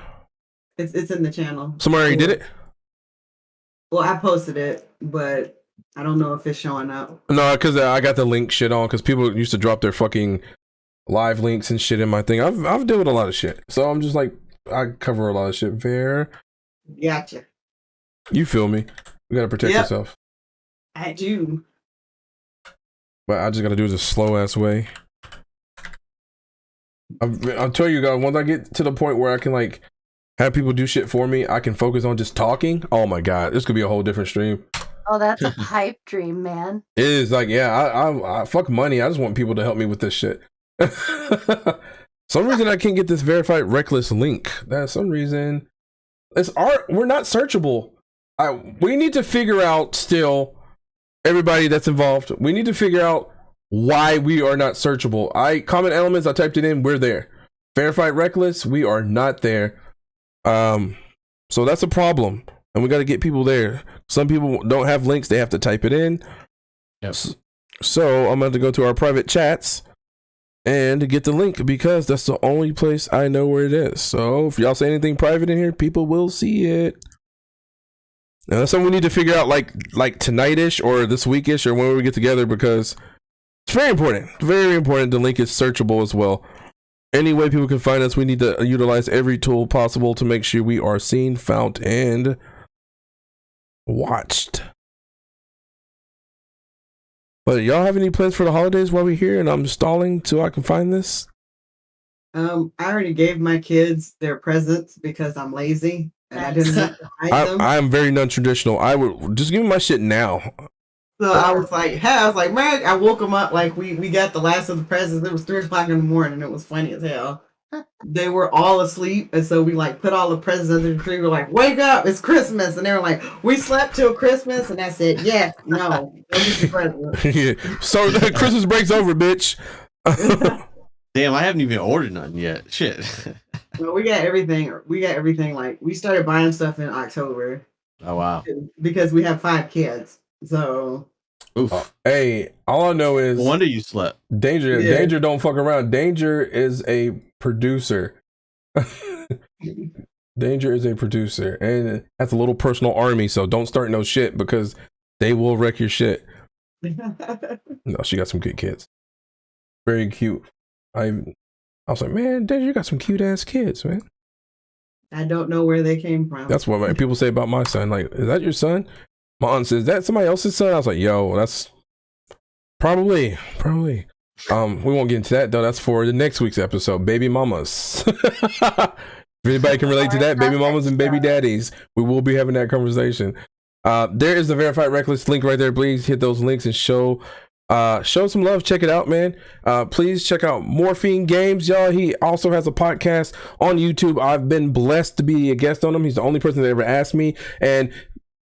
Speaker 5: It's in the channel.
Speaker 2: Somebody already did it?
Speaker 5: Well, I posted it, but I don't know if it's showing up.
Speaker 2: No, because I got the link shit on, because people used to drop their fucking live links and shit in my thing. I've dealt with a lot of shit. So I'm just like, I cover a lot of shit.
Speaker 5: Gotcha.
Speaker 2: You feel me? You gotta protect yourself.
Speaker 5: I do.
Speaker 2: But I just gotta do it the slow ass way. I'll tell you guys, once I get to the point where I can like have people do shit for me, I can focus on just talking. Oh my god, this could be a whole different stream.
Speaker 4: Oh, that's a pipe dream, man.
Speaker 2: It is like, yeah, I fuck money. I just want people to help me with this shit. Some reason I can't get this Verified Reckless link. That's some reason. We're not searchable. We need to figure out still, everybody that's involved, we need to figure out why we are not searchable. Common Elements, I typed it in, we're there. Verified Reckless, we are not there. So that's a problem. and we got to get people there. Some people don't have links; they have to type it in.
Speaker 3: Yep.
Speaker 2: So I'm going to go to our private chats and get the link because that's the only place I know where it is. So if y'all say anything private in here, people will see it. Now that's something we need to figure out, like tonight-ish or this week-ish or when we get together, because it's very important. Very important. The link is searchable as well. Any way people can find us, we need to utilize every tool possible to make sure we are seen, found, and watched. But y'all have any plans for the holidays while we're here and I'm stalling so I can find this?
Speaker 5: I already gave my kids their presents because I'm lazy and I didn't have to hide them.
Speaker 2: I'm very non-traditional. I would just give me my shit now.
Speaker 5: So I was like, man, I woke them up like we got the last of the presents. It was 3:00 in the morning. It was funny as hell. They were all asleep, and so we like put all the presents under the tree. We were like, "Wake up! It's Christmas!" And they were like, "We slept till Christmas," and I said, "Yeah, no, don't get your presents."
Speaker 2: Yeah. So Christmas break's over, bitch.
Speaker 3: Damn, I haven't even ordered nothing yet. Shit.
Speaker 5: Well, we got everything. Like we started buying stuff in October.
Speaker 3: Oh wow.
Speaker 5: Because we have 5 kids, so.
Speaker 3: Oof.
Speaker 2: Hey, all I know is
Speaker 3: No wonder you slept.
Speaker 2: Danger.
Speaker 5: Yeah.
Speaker 2: Danger don't fuck around. Danger is a producer. Danger is a producer and has a little personal army, so don't start no shit because they will wreck your shit. No, she got some good kids. Very cute. I was like, man, Danger, you got some cute ass kids, man.
Speaker 5: I don't know where they came from.
Speaker 2: That's what people say about my son. Like, is that your son? My aunt says, is that somebody else's son? I was like, yo, that's probably. We won't get into that though. That's for the next week's episode, baby mamas. If anybody can relate to that, baby mamas and baby daddies, we will be having that conversation. There is the Verified Reckless link right there. Please hit those links and show some love. Check it out, man. Please check out Morphine Games, y'all. He also has a podcast on YouTube. I've been blessed to be a guest on him. He's the only person that ever asked me, and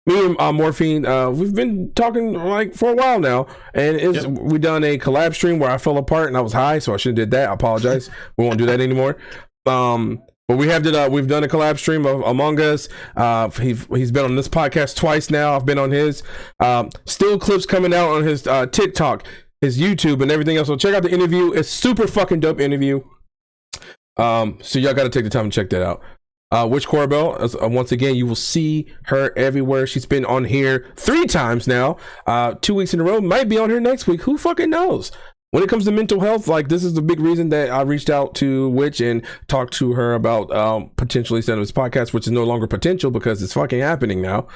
Speaker 2: me and Morphine, we've been talking like for a while now, and we done a collab stream where I fell apart and I was high, so I shouldn't have did that. I apologize. We won't do that anymore. But we've done a collab stream of Among Us. He's been on this podcast twice now. I've been on his. Still clips coming out on his TikTok, his YouTube, and everything else. So check out the interview. It's super fucking dope interview. So y'all got to take the time to check that out. Witch Corbell, once again, you will see her everywhere. She's been on here 3 times now, 2 weeks in a row. Might be on here next week. Who fucking knows? When it comes to mental health, like, this is the big reason that I reached out to Witch and talked to her about potentially setting this podcast, which is no longer potential because it's fucking happening now.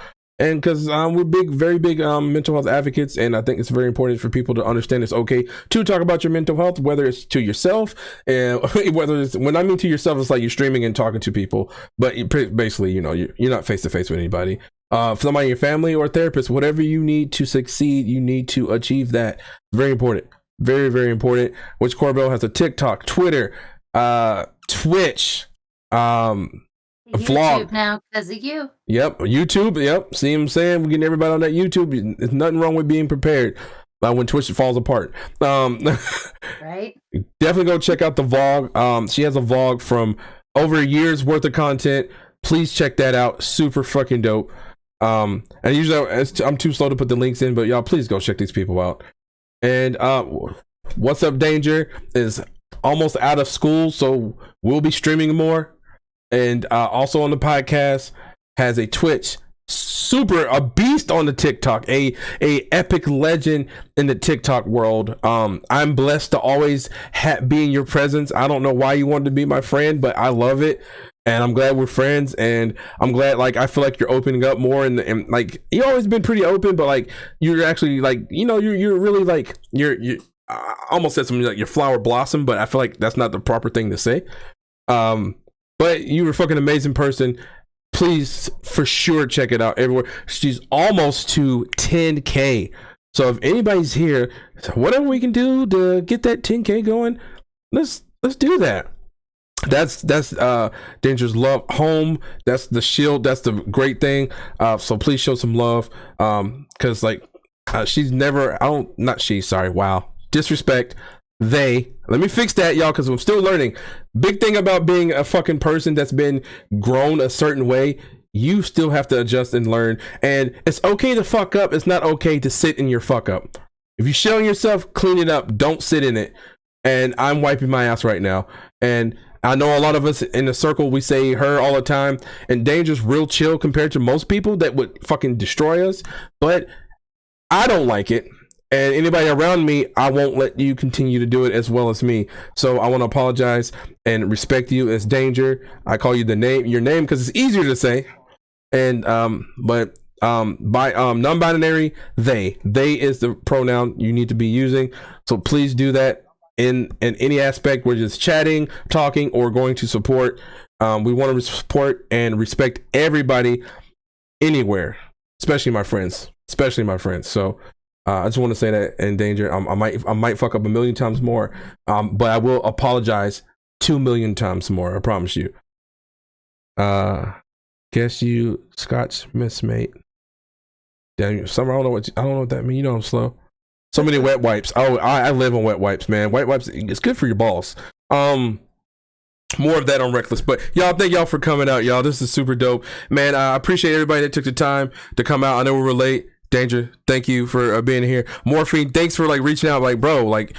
Speaker 2: And because we're very big mental health advocates, and I think it's very important for people to understand it's okay to talk about your mental health, whether it's to yourself, and whether it's, when I mean to yourself, it's like you're streaming and talking to people, but basically, you know, you're not face to face with anybody. For somebody in your family or a therapist, whatever you need to succeed, you need to achieve that. Very important. Very, very important. Which Corbell has a TikTok, Twitter, Twitch, a vlog
Speaker 4: now because of you.
Speaker 2: Yep, YouTube. Yep, see what I'm saying? We're getting everybody on that YouTube. There's nothing wrong with being prepared when Twitch falls apart.
Speaker 4: Right.
Speaker 2: Definitely go check out the vlog. She has a vlog from over a year's worth of content. Please check that out. Super fucking dope. And usually I'm too slow to put the links in, but y'all please go check these people out. And What's Up Danger is almost out of school, so we'll be streaming more. And also on the podcast, has a Twitch, a beast on the TikTok, a epic legend in the TikTok world. I'm blessed to always be in your presence. I don't know why you wanted to be my friend, but I love it, and I'm glad we're friends. And I'm glad, like, I feel like you're opening up more, and like, you always been pretty open, but like, you're actually like, you know, you're really like, you're I almost said something like your flower blossom, but I feel like that's not the proper thing to say. But you're a fucking amazing person. Please, for sure, check it out everywhere. She's almost to 10K. So if anybody's here, whatever we can do to get that 10K going, let's do that. That's Danger's love home. That's the shield. That's the great thing. So please show some love. Because like she's never. Wow. Disrespect. Let me fix that, y'all, because I'm still learning. Big thing about being a fucking person that's been grown a certain way, you still have to adjust and learn. And it's okay to fuck up. It's not okay to sit in your fuck up. If you shit on yourself, clean it up. Don't sit in it. And I'm wiping my ass right now. And I know a lot of us in the circle, we say her all the time. And Danger's real chill compared to most people that would fucking destroy us. But I don't like it. And anybody around me, I won't let you continue to do it as well as me. So I want to apologize and respect you as Danger. I call you your name because it's easier to say. And by non-binary, they is the pronoun you need to be using. So please do that in any aspect. We're just chatting, talking, or going to support. We want to support and respect everybody anywhere, especially my friends. So I just want to say that in Danger, I might fuck up 1,000,000 times more, but I will apologize 2,000,000 times more. I promise you. Guess you Scotch missmate. Damn, Summer, I don't know what that means. You know I'm slow. So many wet wipes. Oh, I live on wet wipes, man. Wet wipes, it's good for your balls. More of that on Reckless. But y'all, thank y'all for coming out, y'all. This is super dope, man. I appreciate everybody that took the time to come out. I know we were late. Danger, thank you for being here. Morphine, thanks for like reaching out. Like, bro, like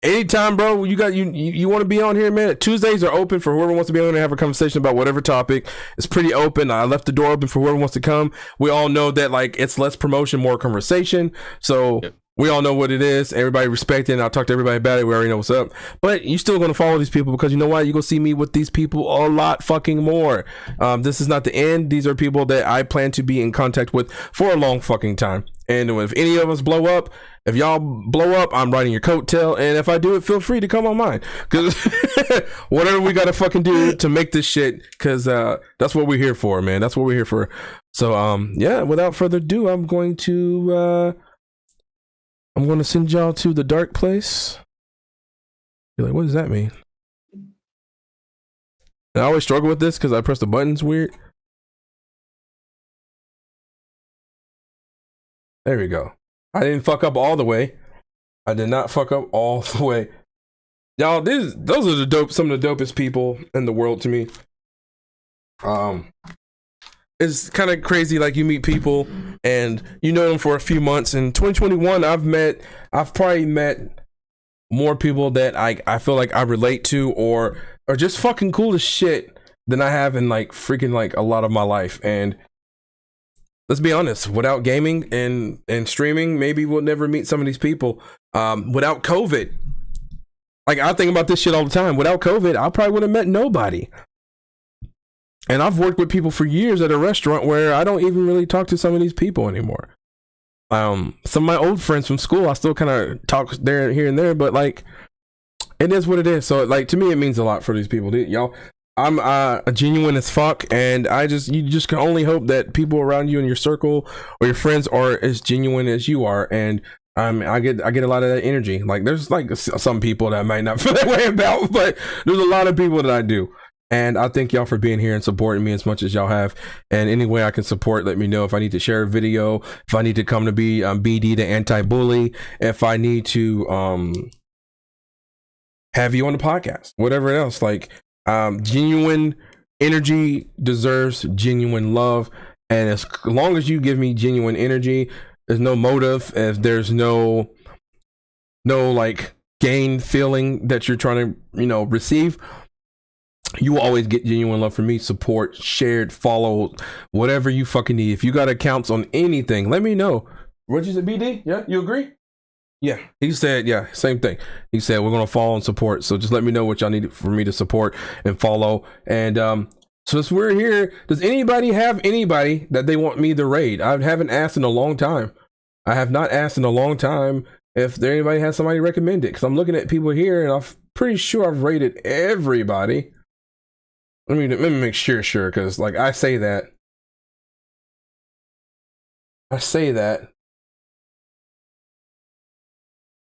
Speaker 2: anytime, bro, you want to be on here, man. Tuesdays are open for whoever wants to be on and have a conversation about whatever topic. It's pretty open. I left the door open for whoever wants to come. We all know that like it's less promotion, more conversation. So we all know what it is. Everybody respect it. And I'll talk to everybody about it. We already know what's up. But you still gonna follow these people because you know why? You're gonna see me with these people a lot fucking more. This is not the end. These are people that I plan to be in contact with for a long fucking time. And if any of us blow up, if y'all blow up, I'm riding your coattail. And if I do it, feel free to come on mine. Because whatever we gotta fucking do to make this shit, because that's what we're here for, man. That's what we're here for. So yeah, without further ado, I'm going to send y'all to the dark place. You're like, what does that mean? And I always struggle with this because I press the buttons weird. There we go. I didn't fuck up all the way. I did not fuck up all the way. Y'all, those are some of the dopest people in the world to me. It's kind of crazy, like you meet people and you know them for a few months. In 2021, I've probably met more people that I feel like I relate to or are just fucking cool as shit than I have in like freaking like a lot of my life. And let's be honest, without gaming and streaming, maybe we'll never meet some of these people. Without COVID, like I think about this shit all the time. Without COVID, I probably would have met nobody. And I've worked with people for years at a restaurant where I don't even really talk to some of these people anymore. Some of my old friends from school, I still kind of talk there, here and there, but like, it is what it is. So like, to me, it means a lot for these people. Y'all, I'm a genuine as fuck, and you just can only hope that people around you in your circle or your friends are as genuine as you are. And I get a lot of that energy. Like there's like some people that I might not feel that way about, but there's a lot of people that I do. And I thank y'all for being here and supporting me as much as y'all have. And any way I can support, let me know. If I need to share a video, if I need to come to be BD the anti-bully, if I need to have you on the podcast, whatever else. Like genuine energy deserves genuine love. And as long as you give me genuine energy, there's no motive, if there's no like gain feeling that you're trying to receive, you will always get genuine love from me, support, shared, follow, whatever you fucking need. If you got accounts on anything, let me know. What'd you say, BD? Yeah, you agree? Yeah, he said, yeah, same thing. He said, we're going to follow and support. So just let me know what y'all need for me to support and follow. And so since we're here, does anybody have anybody that they want me to raid? I haven't asked in a long time. I have not asked in a long time if there anybody has somebody recommended, because I'm looking at people here and I'm pretty sure I've rated everybody. Let me make sure, because like I say that.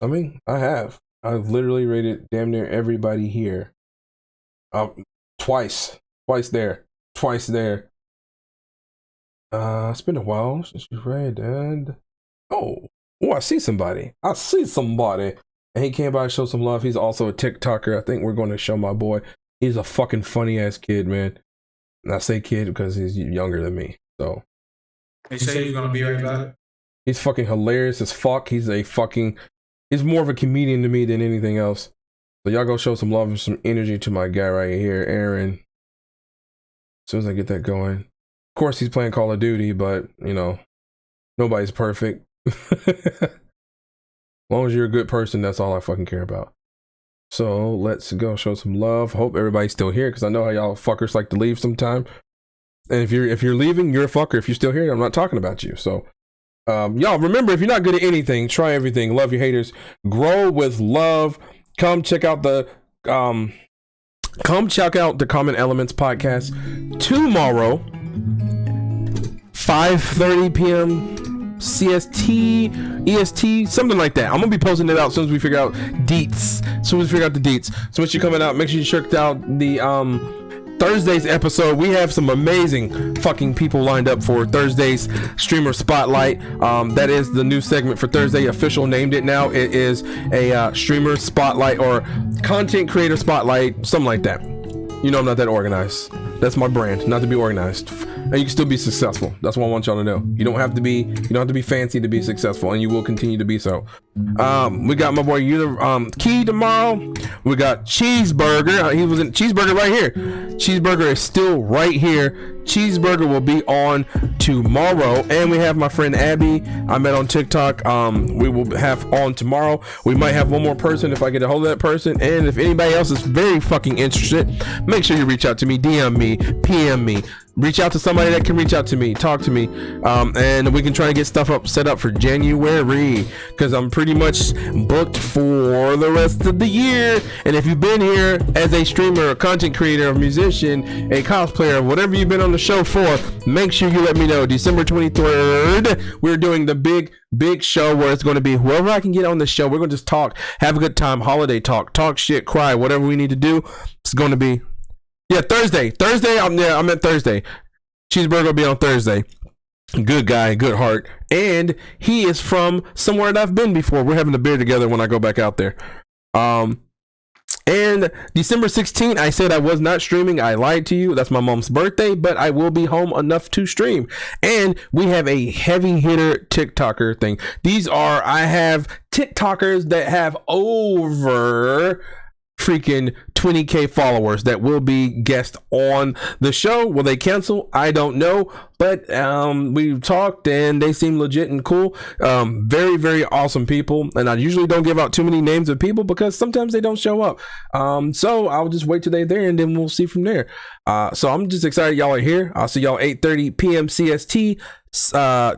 Speaker 2: I mean, I've literally rated damn near everybody here. Twice there. It's been a while since you read, and I see somebody. And he came by to show some love. He's also a TikToker. I think we're going to show my boy. He's a fucking funny ass kid, man. And I say kid because he's younger than me. So
Speaker 6: He said he's gonna be right back.
Speaker 2: he's fucking hilarious as fuck. He's more of a comedian to me than anything else. So y'all go show some love and some energy to my guy right here, Aaron. As soon as I get that going. Of course, he's playing Call of Duty, but, you know, nobody's perfect. As long as you're a good person, that's all I fucking care about. So let's go show some love. Hope everybody's still here, because I know how y'all fuckers like to leave sometime. And if you're leaving, you're a fucker. If you're still here, I'm not talking about you. So y'all remember, if you're not good at anything, try everything. Love your haters. Grow with love. Come check out the Common Elements podcast tomorrow, 5:30 p.m. CST, EST, something like that. I'm gonna be posting it out as soon as we figure out deets. As soon as we figure out the deets. So once you're coming out, make sure you check out the Thursday's episode. We have some amazing fucking people lined up for Thursday's Streamer Spotlight. That is the new segment for Thursday. Official named it now. It is a Streamer Spotlight or Content Creator Spotlight, something like that. You know I'm not that organized. That's my brand, not to be organized. And you can still be successful. That's what I want y'all to know. You don't have to be fancy to be successful, and you will continue to be so. We got my boy Key tomorrow. We got Cheeseburger. He was in Cheeseburger right here. Cheeseburger is still right here. Cheeseburger will be on tomorrow. And we have my friend Abby I met on TikTok. We will have on tomorrow. We might have one more person if I get a hold of that person. And if anybody else is very fucking interested, make sure you reach out to me, DM me, PM me. Reach out to somebody that can reach out to me, talk to me, and we can try to get stuff set up for January, because I'm pretty much booked for the rest of the year. And if you've been here as a streamer, a content creator, a musician, a cosplayer, whatever you've been on the show for, make sure you let me know. December 23rd, we're doing the big show where it's going to be whoever I can get on the show. We're going to just talk, have a good time, holiday talk shit, cry, whatever we need to do. It's going to be Thursday. I'm at Thursday. Cheeseburger will be on Thursday. Good guy, good heart. And he is from somewhere that I've been before. We're having a beer together when I go back out there. And December 16th, I said I was not streaming. I lied to you. That's my mom's birthday, but I will be home enough to stream. And we have a heavy hitter TikToker thing. I have TikTokers that have over freaking 20k followers that will be guests on the show. Will they cancel? I don't know, but we've talked and they seem legit and cool. Very, very awesome people, and I usually don't give out too many names of people because sometimes they don't show up. So I'll just wait till they're there and then we'll see from there. So I'm just excited y'all are here. I'll see y'all 8:30 p.m. CST.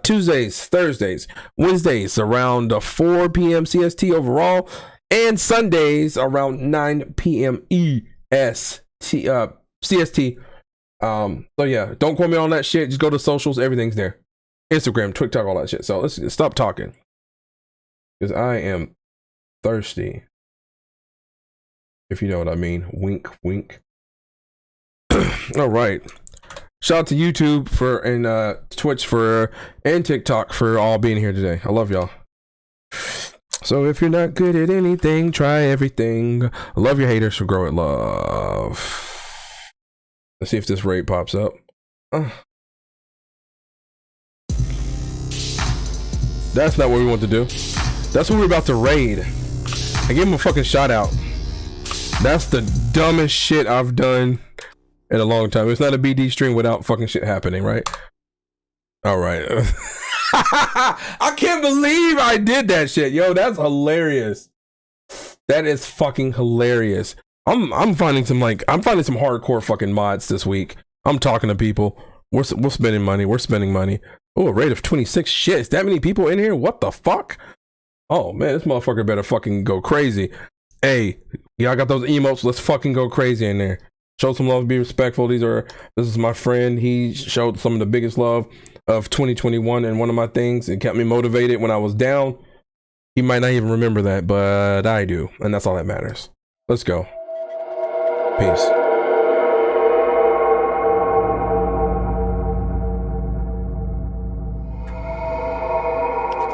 Speaker 2: Tuesdays, Thursdays, Wednesdays around 4 p.m. CST overall, and Sundays around 9 p.m. CST. So yeah, don't quote me on that shit. Just go to socials. Everything's there. Instagram, TikTok, all that shit. So let's stop talking, because I am thirsty. If you know what I mean. Wink, wink. All right. Shout out to YouTube and Twitch and TikTok for all being here today. I love y'all. So if you're not good at anything, try everything. Love your haters, so grow it love. Let's see if this raid pops up. That's not what we want to do. That's what we're about to raid. I gave him a fucking shout out. That's the dumbest shit I've done in a long time. It's not a BD stream without fucking shit happening, right? All right. I can't believe I did that shit. Yo, that's hilarious. That is fucking hilarious. I'm finding some hardcore fucking mods this week. I'm talking to people. We're spending money. We're spending money. Oh, a rate of 26. Shit, is that many people in here? What the fuck? Oh man, this motherfucker better fucking go crazy. Hey, y'all got those emotes? Let's fucking go crazy in there. Show some love, be respectful. This is my friend. He showed some of the biggest love of 2021 and one of my things. It kept me motivated when I was down. He might not even remember that, but I do, and that's all that matters. Let's go. Peace.